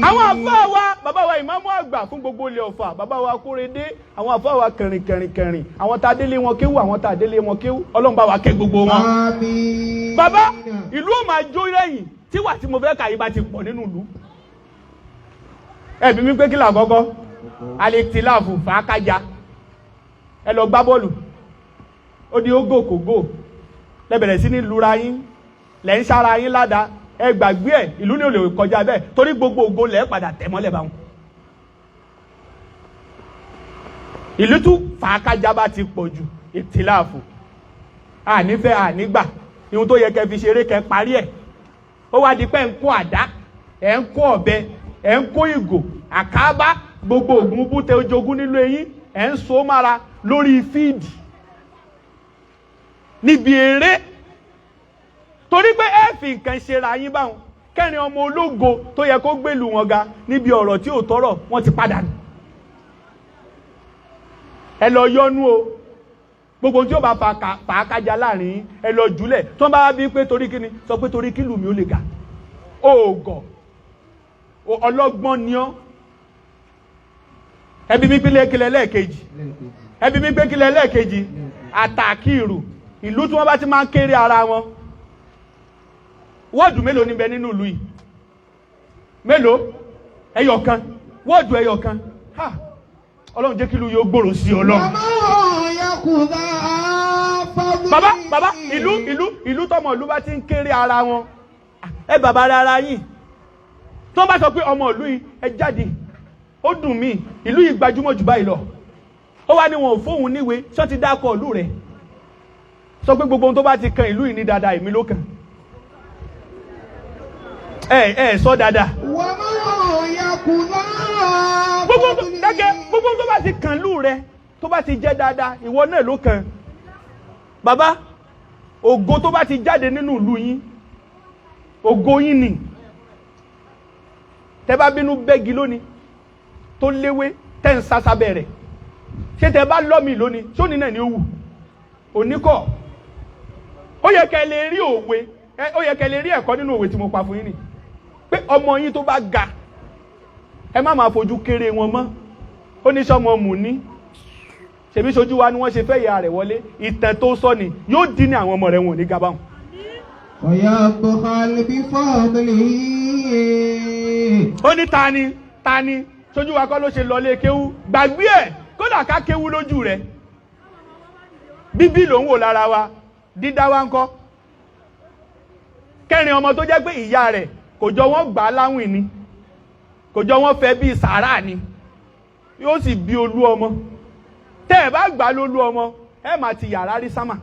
Àwọn àfáà wa bàbá wa ìmáàmù àgbà fún gbogbo ilẹ̀ Ọ̀fà bàbá wa Kóredé àwọn àfáà wa kẹrìnkẹrìnkẹrìn àwọn tá a délé wọn kéwú àwọn tá a délé wọn kéwú Ọlọ́run bá wa kẹ́ gbogbo wọn. Àmín. Bàbá ìlú ò máa jó lẹ́yìn tí wà tí mo fẹ́ kà yí bá ti pọ̀ nínú ìlú. Ẹ̀bí mi pé kí là kọ́kọ́ alẹ́tìláàfù fàákájà ẹ lọ gbá bọ́ọ̀lù ó di ógò kò gò lẹ́bẹ̀rẹ̀ sí ní lura yín lẹ́ ń sára yín ládàá ẹ gbàgbé ẹ̀ ìlú ní olè kọjá bẹ́ẹ̀ torí gbogbo ògo lẹ́ padà tẹ̀mọ́lẹ̀ bá wọn. ìlú tún fàákájà bá ti pọ̀ jù ìtìláàfù ànífẹ́ ànígbà ihun tó yẹ kẹ́ fi ṣeré kẹ́ parí ẹ̀ ó wá di pé ń kó àdá ẹ̀ ń kó ọ̀bẹ ẹ̀ ń kó ìgò àkábá gbogbo ògùn bútẹ ojogún nílò eyín ẹ̀ ń so mára lórí fíìdì níbi eré torí pé ẹ fi nǹkan ṣera yín báwọn kẹrin ọmọ ológo tó yẹ kó gbèlú wọn ga níbi ọ̀rọ̀ tí ò tọrọ wọn ti padà nù ẹ lọ yọnu o gbogbo tí ó bá fà á kájà láàrin ẹ lọ jùlẹ̀ tó ń bá bí pé torí kíni sọ pé torí kílù mi ó lè ga òògọ̀ ọlọ́gbọ́n ni ọ́ ẹbí mi pínlẹ̀ kílẹ̀ lẹ́ẹ̀kejì ẹbí mi pé kílẹ̀ lẹ́ẹ̀kejì àtàkìrù ìlú tí wọ́n bá ti máa ń kéré ara wọn wọ́ọ̀dù mélòó níbẹ̀ nínú ìlú yìí mélòó ẹyọkan wọ́ọ̀dù ẹyọkan ha ọlọ́run jẹ́ kí ìlú yóò gbòòrò sí ọlọ́run. bàbá ìlú tọmọ ìlú bá ti ń kéré ara wọn ẹ bàbá ara yìí tó bá sọ pé ọmọ ìlú yìí ẹ jáde ó dùn mí ìlú yìí gbajúmọ̀ jù báyìí lọ ó wá ní wọn ò fóun níwèé sọ ti dákọ̀ ìlú rẹ̀ sọ pé gbogbo ohun tó bá ti kan ìlú yìí ní dáadáa èmi ló kàn sọ dáadáa. gbogbo ohun tó bá ti kan ìlú rẹ̀ tó bá ti jẹ́ dáadáa ìwọ náà ló kàn bàbá ògo tó bá ti jáde nínú ìlú yín ògo yín ni tẹ́ bá bínú bẹ́gi lónìí tó léwé tẹ́ ń sásá bẹ̀rẹ̀ ṣé tẹ́ bá lọ́mì lónìí tó ní náà ni ó wù oníkọ̀ ó yẹ kẹ́ lè rí òwe ó yẹ kẹ́ lè rí ẹ̀kọ́ nínú òwe tí mo pa fún yín ni pé ọmọ yín tó bá ga ẹ má máa fojú kéré wọn mọ́ ó ní sọmọ mù ní ṣèbí sojú wa ni wọ́n ṣe fẹ́ ìyá rẹ̀ wọlé ìtàn tó sọ ni yóò dín ní àwọn ọmọ rẹ̀ wọn ò ní ga báwọn. ó ní ta ni sójú wa kọ́ ló ṣe lọlé kéwú gbàgbé ẹ̀ kódà ká kéwú lójú rẹ̀ bíbí ló ń wò lára wa, dídá wa ńkọ́. Kẹrin ọmọ tó jẹ́ pé ìyá rẹ̀ kò jọ wọ́n gbà láwìn ni, kò jọ wọ́n fẹ́ bí sàárà ni, yóò sì bí olú ọmọ. Tẹ́ ẹ bá gbà lólú ọmọ, ẹ máa ti yàrá rí sámà.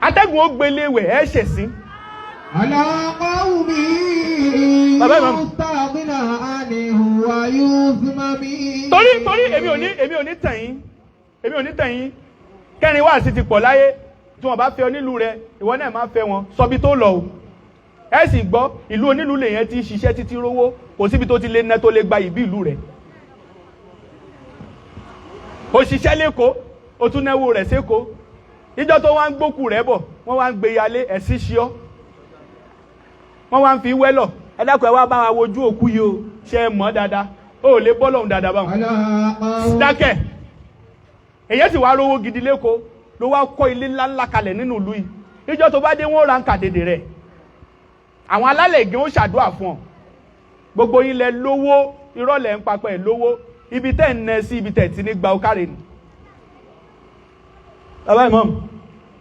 Atẹ́gùn ó gbélé wẹ̀ ẹ ṣẹ̀sín. Torí èmi ò ní tàn yín. Kẹrin wá sí ti pọ̀ láyé, tí wọ́n bá fẹ́ onílù rẹ̀, ìwọ náà máa fẹ́ wọn, sọbi tó lọ o. Ẹ sì gbọ́, ìlú onílù lèyẹn ti ṣiṣẹ́ títí rówó, kò síbi tó ti lé ná tó lè gba ìbí ìlú rẹ̀. Òṣìṣẹ́ lẹ́kọ̀ọ́, ó tún náwó rẹ̀ sékòó. Ìjọ tó wá ń gbókù rẹ̀ bọ̀, wọ́n wá ń gbé yalé ẹ̀sí ṣíọ́. Wọ́n wá ń fi wẹ́lọ̀, ẹ dákun ẹ wá bá wa wojú òkú yìí o, ṣe é mọ̀ dáadáa, ó lè bọ́ lọ́hùn dáadáa báwọn. Dákẹ́, èyí sì wá rówó gidi lẹ́kọ̀ọ́, ló wá kọ́ ilé ńláńlá kalẹ̀ nínú ìlú yìí. Ìjọ tó bá dé wọ́n ra ń kà dédé rẹ̀. Àwọn alálẹ̀ ìgé ó ṣàdúrà fún ọ. Gbogbo yín lẹ lówó, irọ́ lẹ̀ ń papẹ̀ lówó, ibi tẹ́ ń nẹ sí ibi tẹ́ ti ní gba ọkàrẹ̀ ni. Bàbá Imam,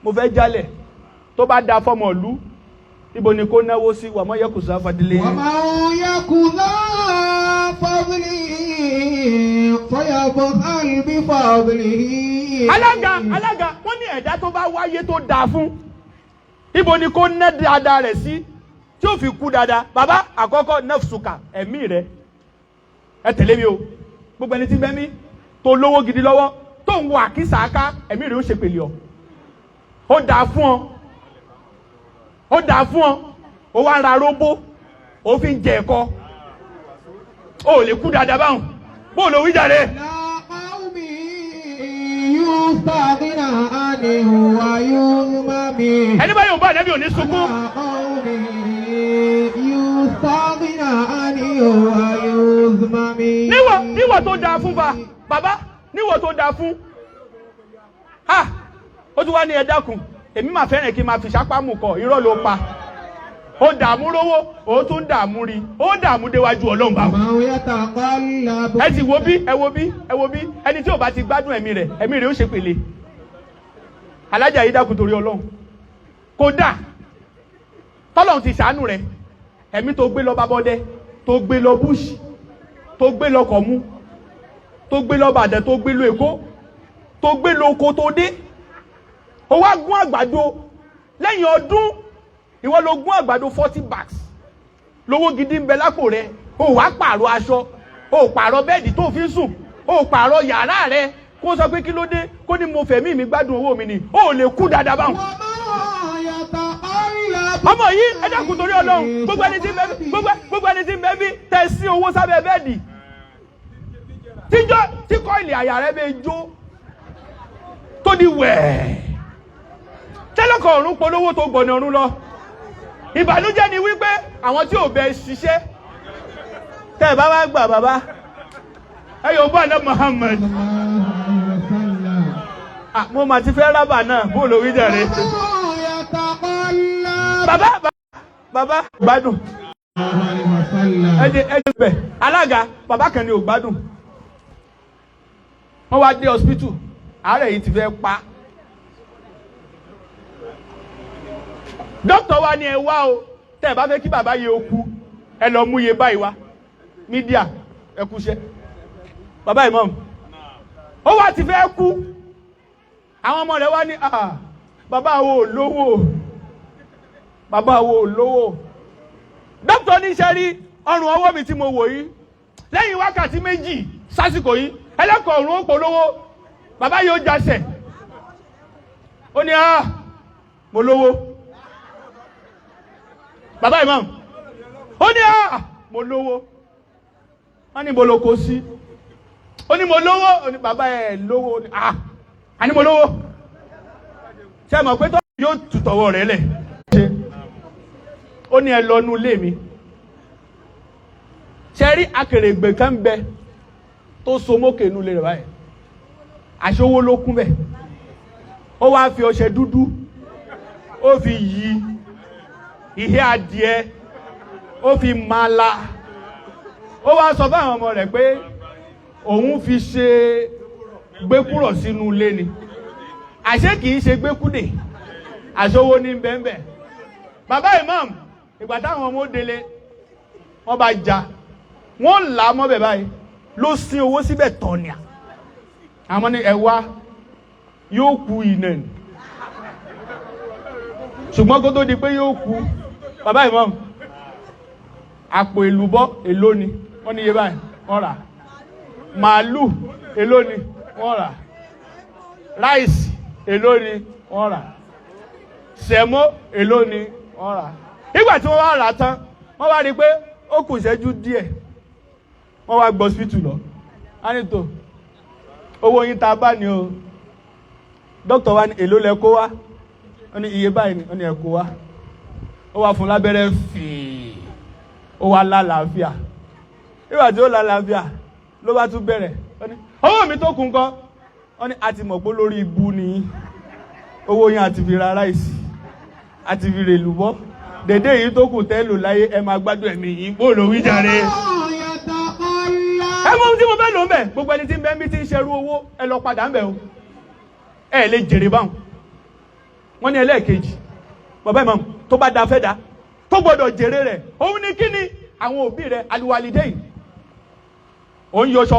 mo fẹ́ jálẹ̀, tó bá da fọ́mọ ìlú, ibo ni kó náwó sí wàmọ́ yẹ́kùsá fadilé. Wàmọ́ yẹ́kùsá fadilé, fọyàbọ̀ àlùbí fadilé. Alága, wọ́n ní ẹ̀dá tó bá wáyé tó dáa fún, ibo ni kó ná dáadáa rẹ̀ sí, tí ó fi kú dáadáa. Bàbá àkọ́kọ́ nafsuka, ẹ̀mí rẹ̀, ẹ tẹ̀lé mi o. Gbogbo ẹni tí ń bẹ mí, tó lówó gidi lọ́wọ́, tó ń wọ àkísà ká, ẹ̀mí rẹ̀ ó ṣe pèlè ọ. Ó dáa fún ọ, ó wá ń ra róbó, ó fi ń jẹ ẹ̀kọ́, ó lè kú dáadáa báhùn, bó ló wí jáde. Ẹni bá yóò bá ẹ̀nẹ́bí ò ní sunkún. Níwọ̀ tó dáa fún bàbá, níwọ̀ tó dáa fún. Ó tún wá ní ẹ dákun, èmi máa fẹ́ràn kí n máa fi sápá mú kọ, irọ́ ló pa. Ó dààmú rówó, ó tún dààmú rí, ó dààmú déwájú Ọlọ́run bá wọn. Ẹ sì wo bí, ẹni tí ò bá ti gbádùn ẹ̀mí rẹ̀ ó ṣe pèlè. Alájà yìí dákun torí Ọlọ́run. Kódà, tọ́lọ́run ti ṣàánú rẹ̀, ẹ̀mí tó gbé lọ Bábọ́dé, tó gbé lọ Búṣì, tó gbé lọ Kọ̀mú, tó gbé lọ Bàdàn, tó gbé lọ Èkó, tó gbé lọ oko tó dé. Ó wá gún àgbàdo lẹ́yìn ọdún, ìwọ ló gún àgbàdo 40 bags. Lówó gidi ń bẹ lápò rẹ̀, ó wá pààrọ̀ aṣọ, ó pààrọ̀ bẹ́ẹ̀dì tó fi sùn, ó pààrọ̀ yàrá rẹ̀, kó sọ pé kí ló dé, kó ní mo fẹ̀mí mi gbádùn owó mi ni, ó lè kú dáadáa báwọn. Ọmọ yìí ẹ dákun torí Ọlọ́run, gbogbo ẹni tí ń bẹ bí tẹ sí owó sábẹ́ bẹ́ẹ̀dì. Tí kọ́ìlì àyà rẹ̀ bẹ jó tó di wẹ̀ẹ́. Tẹ́lẹ̀kọ̀ ọ̀run polówó tó gbọ̀nà ọ̀run lọ. Ìbànújẹ́ ni wípé àwọn tí ò bẹ ṣiṣẹ́. Tẹ́ bá wá gbà bàbá. Ẹ yóò bá náà Muhammad. Mo mà ti fẹ́ rábà náà, bó ló wí jàre. Bàbá gbádùn. Ẹjẹ bẹ̀, alága, bàbá kan ni ò gbádùn. Wọ́n wá dé hospital, àárẹ̀ yìí ti fẹ́ pa. Dókítà wa ni ẹ wá o, tẹ́ ẹ bá fẹ́ kí bàbá yẹ okú, ẹ lọ mú iye báyìí wá. Mídíà, ẹ kúṣẹ́. Bàbá Imam, ó wá ti fẹ́ kú. Àwọn ọmọ rẹ̀ wá ní, bàbá wo lówó. Dókítà ní ṣe rí ọrùn ọwọ́ mi tí mo wò yìí. Lẹ́yìn wákàtí méjì sásìkò yìí, ẹlẹ́kọ̀ọ́ ọ̀run ó polówó. Bàbá yóò jásẹ̀. Ó ní, mo lówó. Bàbá Imam, ó ní mo lówó. Wọ́n ní mo lóko sí. Ó ní mo lówó. Ó ní bàbá ẹ̀ lówó. A ní mo lówó. Ṣé mọ̀ pé tó yóò tutọ̀wọ̀ rẹ̀ lẹ̀? Ó ní ẹ lọ nú ilé mi. Ṣé rí akèrègbè kan bẹ tó so mókè nú ilé rẹ̀ báyìí? Aṣówó ló kún bẹ̀. Ó wá fi ọṣẹ dúdú, ó fi yí ìhé adìẹ, ó fi mala. Ó wá sọ fún àwọn ọmọ rẹ̀ pé òun fi ṣe gbé kúrò sínú ilé ni. àṣé kìí ṣe gbẹ́kúdè àṣọwó ní bẹ́ẹ̀bẹ́ bàbá imam ìgbà táwọn ọmọ délé wọ́n bá já wọ́n là á mọ́bẹ̀ báyìí ló sin owó síbẹ̀ tọ̀nìà àmọ́ ní ẹ̀wá yóò kú iná ni ṣùgbọ́n kó tó di pé yóò kú bàbá imam àpò èlùbọ́ èló ni wọ́n ní iye báyìí wọ́n rà màálù èló ni wọ́n rà ráìsì èló ni wọ́n rà sẹ̀mó èló ni wọ́n rà nígbà tí wọ́n wá rà tán wọ́n wá rí i pé ó kù ìṣẹ́jú díẹ̀ wọ́n wá gbọ́ hospital lọ á ní tó owó yín tá a bá ní o dókítà wa ní èló lẹ kó wá wọ́n ní iye báyìí ni wọ́n ní ẹ kó wá ó wá fún lábẹ́rẹ́ fìí ó wá lálàáfíà nígbà tí ó lálàáfíà ló bá tún bẹ̀rẹ̀ wọ́n ní owó mi tó kù ńkọ́ wọ́n ní àti mọ̀ pé lórí ibu ni owó yín àti fi ra ráìsì àti fi rè lùbọ́ dèdè yìí tó kù tẹ́ lò láyé ẹ máa gbádùn ẹ̀mí yìí bó ló wí jàre. ẹ mọ ohun tí mo fẹ́ lò ń bẹ̀ gbogbo ẹni tí ń bẹ́ ń bí tí ń ṣerú owó ẹ lọ padà ń bẹ̀ o ẹ lè jèrè báwọn. wọ́n ní ẹlẹ́ẹ̀kejì bàbá ìmọ̀ tó bá da fẹ́ da tó gbọ́dọ̀ jèrè rẹ̀ òun ni kíni àwọn òbí rẹ̀ aliwalideyi òun yọṣọ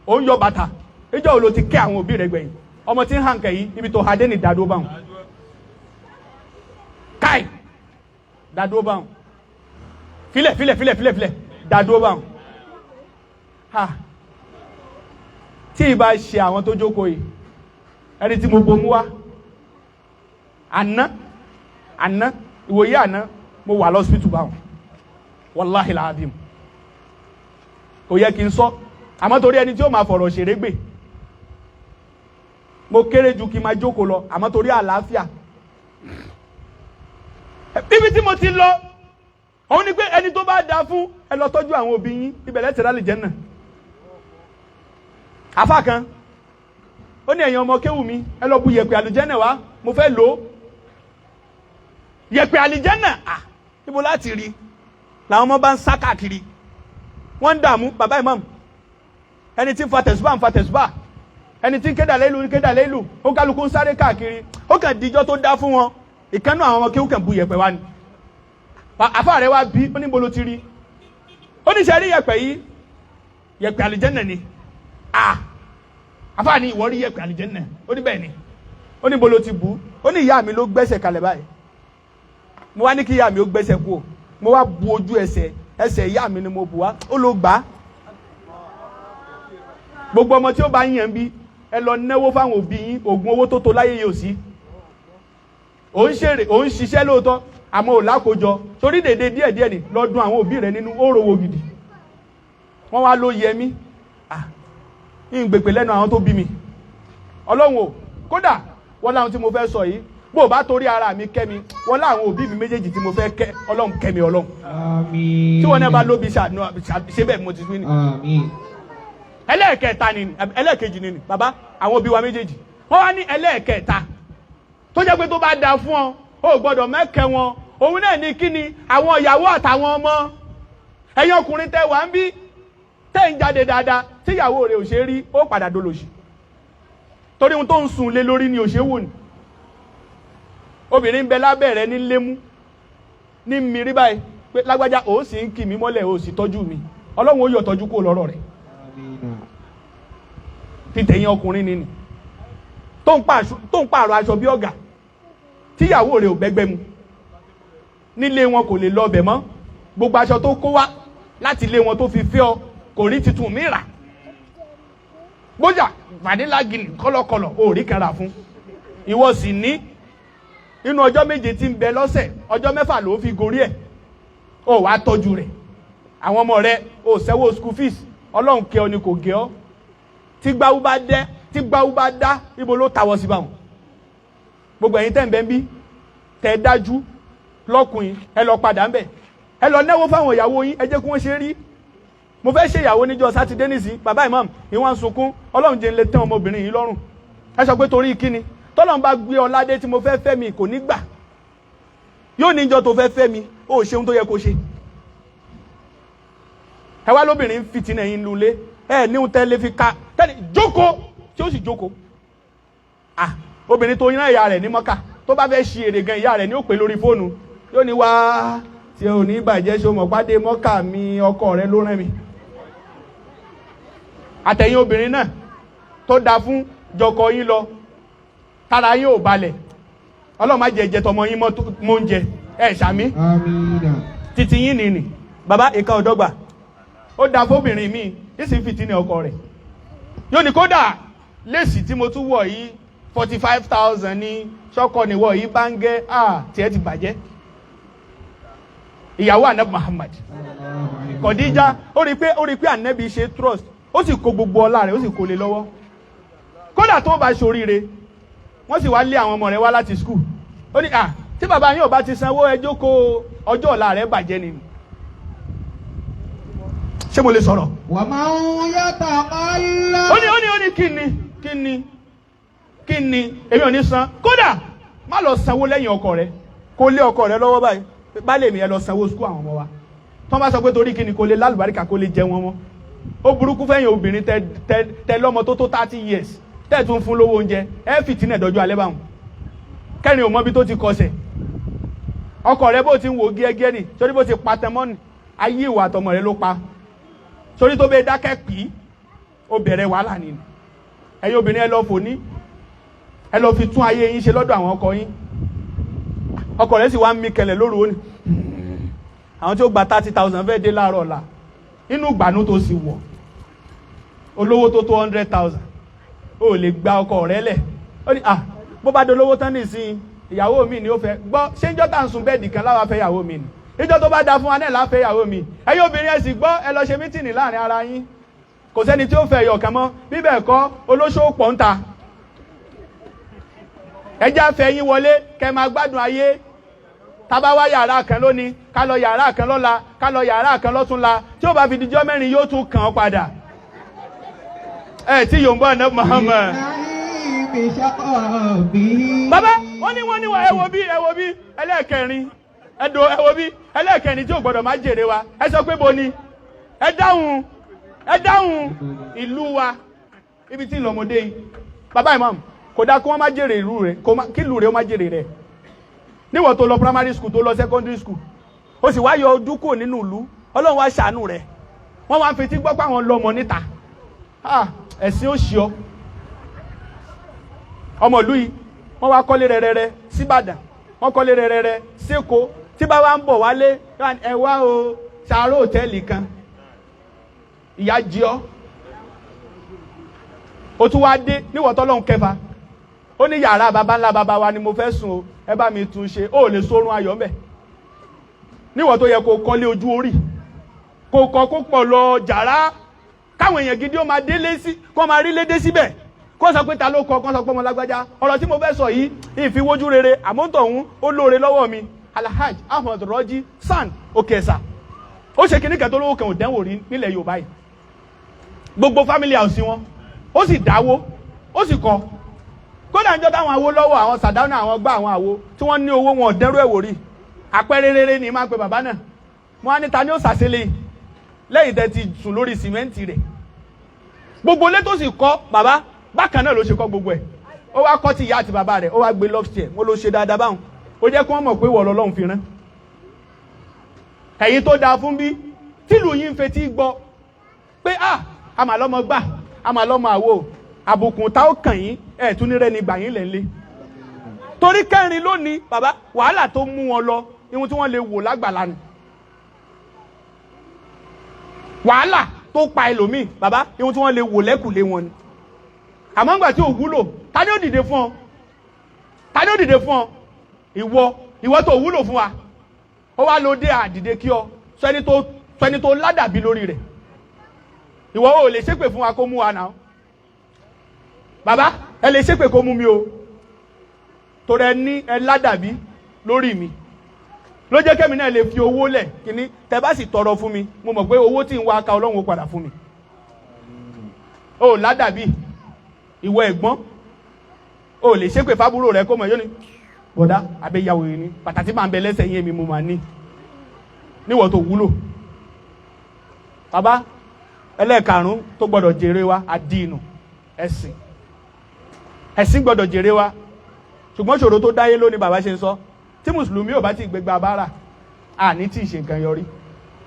òun yọ bàtà ìjọ òun ló ti kẹ́ àwọn òbí rẹ̀ gbẹ̀yìn ọmọ tí ń hàn kẹ́yìn ibi tó hadé ní dàdó báwọn káì dàdó báwọn filẹ̀ dàdó báwọn ha tí ì bá ṣe àwọn tó jókòó yìí ẹni tí mo bomú wá àná ìwòye àná mo wà lọ́sibítù báwọn wàláhì làbím kò yẹ kí n sọ àmọ́ torí ẹni tí ó máa fọ̀rọ̀ ṣeré gbè mo kéré ju kí n máa jókòó lọ àmọ́ torí àlàáfíà ibi tí mo ti lọ òun ni pé ẹni tó bá da fún ẹ lọ tọ́jú àwọn òbí yín ibẹ̀ lẹ́tẹ̀ẹ́ rálì jẹ́ náà àfà kan ó ní ẹ̀yin ọmọ kéwù mi ẹ lọ bu yẹ̀pẹ̀ àlùjẹ́nà wá mo fẹ́ lò ó yẹ̀pẹ̀ àlùjẹ́nà níbo láti rí làwọn ọmọ bá ń sá káàkiri wọ́n ń dààmú bàbá ìmáàmù ẹni tí ń fa tẹ̀sùbà ẹni tí ń kédà lélu ó kálukú ń sáré káàkiri ó kàn díjọ́ tó dá fún wọn ìkànnù àwọn ọmọ kéwù kàn bu yẹ̀pẹ̀ wá ni àfà rẹ̀ wá bí ó níbo ló ti rí ó ní sẹ́rí yẹ̀pẹ̀ yìí yẹ̀pẹ̀ àlùjẹ́nà ni àfà ní ìwọ rí yẹ̀pẹ̀ àlùjẹ́nà ó ní bẹ́ẹ̀ ni ó ní bolo ti bù ó ní ìyá mi ló gbẹ́sẹ̀ kalẹ̀ báyìí mo wá ní kí ìyá mi ó gbẹ́sẹ̀ kú o mo wá bu ojú ẹsẹ̀ ìyá mi ni mo bù wá ó ló gbà á gbogbo ọmọ tí ó bá yàn bí ẹ lọ náwó fáwọn òbí yín oògùn owó tó tó láyé yìí ò sí òun ṣiṣẹ́ lóòótọ́ àmọ́ ò lákòjọ torí dèdè díẹ̀díẹ̀ ni lọ́dún àwọn òbí rẹ̀ nínú ó rówó gidi wọ́n wá ló yẹ mí ń gbèpè lẹ́nu àwọn tó bí mi ọlọ́run o kódà wọ́n láwọn tí mo fẹ́ sọ yìí bó bá torí ara mi kẹ́ mi wọ́n láwọn òbí mi méjèèjì tí mo fẹ́ kẹ́ ọlọ́run kẹ́ mi ọlọ́run tí wọ́n náà bá lóbi ṣe bẹ́ẹ̀ mo ti fi ni ẹlẹ́ẹ̀kejì ni bàbá àwọn òbí wa méjèèjì wọ́n wá ní ẹlẹ́ẹ̀kẹta tó jẹ́ pé tó bá da fún ọ ó gbọ́dọ̀ mẹ́kẹ́ wọn òun náà ní kíni àwọn ìyàwó àtàwọn ọmọ ẹ̀yin ọkùnrin tẹ́ wà ń bí tẹ́ ń jáde dáadáa tí ìyàwó rẹ̀ ò ṣe rí ó padà dolòṣì torí ohun tó ń sùn lé lórí ni ò ṣe wò ní obìnrin ń bẹ lábẹ́ rẹ̀ ní lémú ní mìírí báyìí pé lágbájá ó sì ń kì mí mọ́lẹ̀ ó sì tọ́jú mi ọlọ́run ó yọ tọ́jú kó lọ́rọ̀ rẹ̀ fi tẹ̀yìn ọkùnrin nínú tó ń pààrọ̀ aṣọ bí ọ̀gá tíyàwó rẹ̀ ò bẹ́gbẹ́ mu nílé wọn kò lè lọ ọbẹ̀ mọ́ gbogbo aṣọ tó kó wá láti ilé wọn tó fi fẹ́ ọ kò rí titun mìíràn gbọ́jà vanilla gini kọ́lọ́kọ́lọ́ ò rí kẹra fún ìwọ sì ní inú ọjọ́ méje tí ń bẹ lọ́sẹ̀ ọjọ́ mẹ́fà ló fi gorí ẹ̀ ó wàá tọ́jú rẹ̀ àwọn ọmọ rẹ̀ ó sẹ́wọ́ school fees ọlọ́run kẹ́ ọ ni kò gẹ́ ọ tí gbáwú bá dá ibo ló tawọ́ sí báwọn gbogbo ẹ̀yin tẹ́ ń bẹ ń bí tẹ́ dájú lọ́kùnrin ẹ lọ padà ń bẹ̀ ẹ lọ náwó fáwọn ìyàwó yín ẹ jẹ́ kí wọ́n ṣe rí mo fẹ́ ṣe ìyàwó níjọ́ sátidé nìsín bàbá imam ìwọ̀n sunkún ọlọ́run jẹ́ ń lè tẹ́ ọmọbìnrin yìí lọ́rùn ẹ sọ pé torí kíni tọ́lọ́run bá gbé ọládé tí mo fẹ́ fẹ́ mi kò ní gbà yóò níjọ́ tó fẹ́ fẹ́ mi ó ṣeun tó yẹ kó ṣe ẹ wá lóbìnrin fìtínà yín lulẹ̀ ẹ níhun tẹ́lẹ̀ fi ka tẹ́lẹ̀ jókòó tí ó sì jókòó obìnrin tó yán ìyá rẹ̀ ní Mọ́kà tó bá fẹ́ ṣe èrè gan ìyá rẹ̀ ní ó pè lórí fóònù yóò ní wá tí ò ní bàjẹ́ ṣe mọ̀ pàdé Mọ́kà mi ọkọ rẹ̀ ló rán mi. Àtẹ̀yìn obìnrin náà tó da fún jọkọ yín lọ tára yín ò balẹ̀ Ọlọ́run má jẹ́ jẹ tọmọ yín mọ́ oúnjẹ ẹ̀ ṣàmí títí yín nìní bàbá ìka ọ̀dọ́gba ó da fóbìnrin mi ìsìn fìtí ní ọkọ rẹ̀ yóò ní kódà léèsì tí mo tún wọ̀ yìí 45,000 ní ṣọ́kọ níwọ̀ yìí bá ń gẹ́ tiẹ̀ ti bàjẹ́. Ìyàwó Ànábì Muhammad Khadija ó rí pé Ànábì ṣe trust ó sì kó gbogbo ọlá rẹ̀ ó sì kó lé lọ́wọ́ kódà tó bá ṣoríire wọ́n sì wá lé àwọn ọmọ rẹ̀ wá láti skul ó ní tí bàbá yín ò bá ti sanwó ẹ jókòó ọjọ́ ọ̀la rẹ̀ bàjẹ́ ni. Ṣé mo lè sọ̀rọ̀? Wa man yata'alla. Ó ní kí ni èmi ò ní san kódà má lọ sanwó lẹ́yìn ọkọ rẹ̀ kó lé ọkọ rẹ̀ lọ́wọ́ báyìí bá lè mi ẹ lọ sanwó skul àwọn ọmọ wa tó bá sọ pé torí kí ni kó lè lálùbáríkà kó lè jẹ wọn mọ́ ó burúkú fẹ́yìn obìnrin tẹ lọ́mọ tó 30 years tẹ́ tún fún lówó oúnjẹ ẹ fìtínà dọ́jú alẹ́ báwọn kẹ́rin ò mọ bí tó ti kọsẹ̀ ọkọ rẹ̀ bó ti ń wo gẹ́gẹ́ nì torí bó ti pa tẹmọ́nì ayé ìwà àtọmọ rẹ̀ ló pa torí tó bẹ́ẹ̀ dákẹ́ pì ó bẹ̀rẹ̀ wàhálà ni ẹ̀yin obìnrin ẹ lọ fò ní ẹ lọ fi tún ayé yín ṣe lọ́dọ̀ àwọn ọkọ yín ọkọ rẹ̀ sì wá ń mí kẹlẹ̀ lóru ó ní àwọn tí ó gba 30,000 fẹ́ dé láàárọ̀ ọ̀la inú ìgbànú tó sì wọ̀ olówó tó 100,000 ó lè gba ọkọ rẹ̀ lẹ̀ ó ní bó bá dolówó tán nìsín ìyàwó mi ni ó fẹ́ gbọ́ ṣé ń jọ́ tà ń sun bẹ́ẹ̀dì kan láwa fẹ́ ìyàwó mi ni ìjọ tó bá da fún wa náà láfẹ́ ìyàwó mi ẹ̀yin obìnrin ẹ sì gbọ́ ẹ lọ ṣe mítìnì láàrin ara yín kò sẹ́ni tí ó fẹ́ ẹ̀yọ̀ kan mọ́ bíbẹ̀ kọ́ olóṣó pọ̀ ń ta ẹjá fẹ́ yín wọlé kẹ́ máa gbádùn ayé tábá wá yàrá kan lónìí ká lọ yàrá kan lọ́la ká lọ yàrá kan lọ́túnla tí ó bá fi dijọ́ mẹ́rin yóò tún kàn ọ́ padà tí yóò ń bọ̀ Ànábì Muhammad. Bàbá wọ́n ní ẹ wo bí ẹlẹ́ẹ̀kẹrin ẹ wo bí ẹlẹ́ẹ̀kẹrin tí ò gbọ́dọ̀ má jèrè wa ẹ sọ pé bo ni ẹ dáhùn ìlú wa ibi tí ìlọmọdé yìí bàbá imam kò dá kí wọ́n má jèrè ìlú rẹ̀ kí ìlú rẹ̀ ó má jèrè rẹ̀ níwọ̀n tó lọ primary school tó lọ secondary school ó sì wá yọ ojú kò nínú ìlú Ọlọ́run wá ṣàánú rẹ̀ wọ́n wá ń fetí gbọ́ pé àwọn lọ́mọ níta ẹ̀sìn ó ṣì ọ́ ọmọ ìlú yìí wọ́n wá kọ́lé rẹ̀rẹ̀rẹ̀ síbàdàn wọ́n kọ́lé rẹ̀rẹ̀rẹ̀ sékòó tí bá wá ń bọ̀ wálé ẹ wá o ṣàárò hòtẹ́ẹ̀lì kan ìyá jí ọ́ ó tún wá dé níwọ̀n tọ́lọ́hun kẹfà ó ní yàrá baba ńlá baba wa ni mo fẹ́ sùn o ẹ bá mi tún ṣe ó lè sórun ayọ̀ mbẹ̀ níwọ̀n tó yẹ kó kọ́lé ojú orí kó kọ́ kó pọ̀ lọ jàrá káwọn èèyàn gidi ó máa délé sí kó máa rí lédè síbẹ̀ kó sọ pé ta ló kọ́ kó sọ pé ọmọ lágbájá ọ̀rọ̀ tí mo fẹ́ sọ yìí ìfiwójú rere àmọ́tọ̀hún ó lóore lọ́wọ́ mi Alhaj Ahmed Rọ́jí San Okesa ó ṣe kíní kẹtọ́ lówó kan ò dẹ́wò rí nílẹ̀ Yorùbá yìí gbogbo family house wọn ó sì dáwó ó sì kọ́ kódà níjọ́ táwọn awó lọ́wọ́ àwọn Sàdáúnà àwọn gbá àwọn àwo tí wọ́n ní owó wọn ò dẹ́rù ẹ̀wò rí àpẹẹrẹ rere ni máa ń pe bàbá náà wọ́n á ní ta ni ó sàṣẹlẹ̀ lẹ́yìn tẹ́ ti sùn lórí sìmẹ́ǹtì rẹ̀ gbogbo ilé tó sì kọ́ bàbá bákan náà ló ṣe kọ́ gbogbo ẹ̀ ó wá kọ́ ti ìyá àti bàbá rẹ̀ ó wá gbé lọ́fṣẹ̀ wọ́n ló ṣe dáadáa báwọn ó jẹ́ kí wọ́n mọ̀ pé wọ̀ lọ́lọ́run fi rán ẹ̀yin tó dáa fún bí tìlù yín fetí gbọ́ pé àmàlọ́mọ gbà àmàlọ́mọ àwo àbùkùn tá ó kàn yín ẹ̀ tún ní rẹ́ni gbà yín lẹ́ńlé torí kẹrin lónìí bàbá wàhálà tó mú wọn lọ ihun tí wọ́n lè wò lágbàlá ni wàhálà tó pa ẹlòmíì bàbá ihun tí wọ́n lè wò lẹ́kùlé wọn ni àmọ́ ńgbà tí ò wúlò ta ni ó dìde fún ọ ta ni ó dìde fún ọ ìwọ tó wúlò fún wa ó wá lóde àdìde kí ọ sọ ẹni tó ládàbí lórí rẹ̀ ìwọ ò lè ṣépè fún wa kó mú wa náà bàbá ẹ lè ṣépè kó mú mi o torí ẹ ní ẹ ládàbí lórí mi ló jẹ́ kẹ́mi náà lè fi owó lẹ̀ kíní tẹ́ bá sì tọrọ fún mi mo mọ̀ pé owó tí ń wá ká Ọlọ́run ó padà fún mi o ládàbí ìwọ ẹ̀gbọ́n o lè ṣépè fábúrò rẹ kó mọ̀ yóò ní bọ̀dá abẹ́yàwó yìí ni pàtàkì máa ń bẹ lẹ́sẹ̀ yín èmi mo máa ní níwọ̀ tó wúlò bàbá ẹlẹ́ẹ̀karùn-ún tó gbọ́dọ̀ jèrè wa àdínù ẹ̀sìn gbọ́dọ̀ jèrè wa ṣùgbọ́n ṣòro tó dáyé lónìí bàbá ṣe ń sọ tí mùsùlùmí ò bá ti gbégbá bára àní tí ì ṣe nǹkan yọrí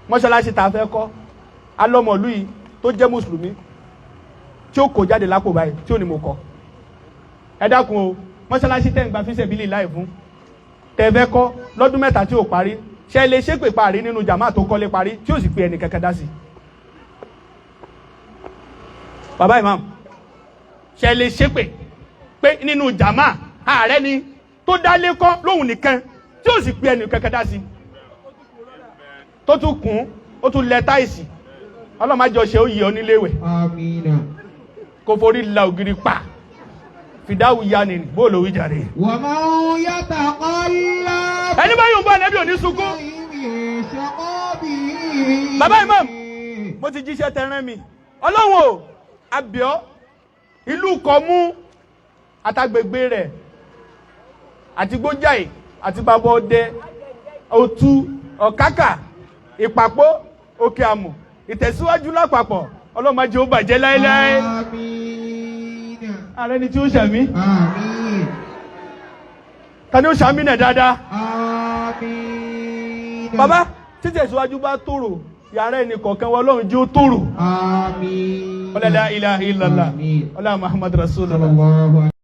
mọ́ṣáláṣí ta fẹ́ kọ́ alọ́mọlú yìí tó jẹ́ mùsùlùmí tí ó kó jáde lápò báyìí tí ò ní mo kọ́ ẹ dákun o mọ́ṣáláṣí tẹ́ ń gba fíṣẹ̀ bílì láì fún tẹ́ fẹ́ kọ́ lọ́dún mẹ́ta tí ò parí ṣe lè ṣépè parí nínú jàmáà tó kọ́lé parí tí ò sì pe ẹnì kankan dá sí. bàbá imam ṣe lè ṣépè pé nínú jàmáà ààrẹ ni tó dálé kọ́ lóhùn nìkan tí ò sì pe ẹnì kankan dá sí. tó tún kún ó tún lẹ táìsì ọlọ́màjọ ṣe ó yẹ ọ níléèwẹ̀ Amina. kó forí la ògiri pa fìdáwù ya ni bóòlù òwì jàre. Wa man yataqallab ẹni bá yóò bá ẹnẹ́bí òní sunkún. fi shaqabihi. bàbá imam mo ti jíṣẹ́ tẹ̀rẹ́ mi ọlọ́run o àbíọ́ ìlú Kọ̀mú àtàgbègbè rẹ̀ àti Gbójàì àti bàbá ọdẹ Òtù Ọ̀kákà Ìpàpọ̀ Òkè Àmù ìtẹ̀síwájú lápapọ̀ ọlọ́run má jẹ́ ó bàjẹ́ láéláé. Amina. ààrẹ ni tí ó ṣàmì Amin. ta ni ó ṣàmì náà dáadáa. Amina. bàbá títẹ̀síwájú bá tòrò yàrá ẹnì kọ̀ọ̀kan wa ọlọ́run jẹ́ ó tòrò. Amin. ọlá la ilaha illallah Àmín. ọlá Muhammad rasulullah. Sallallahu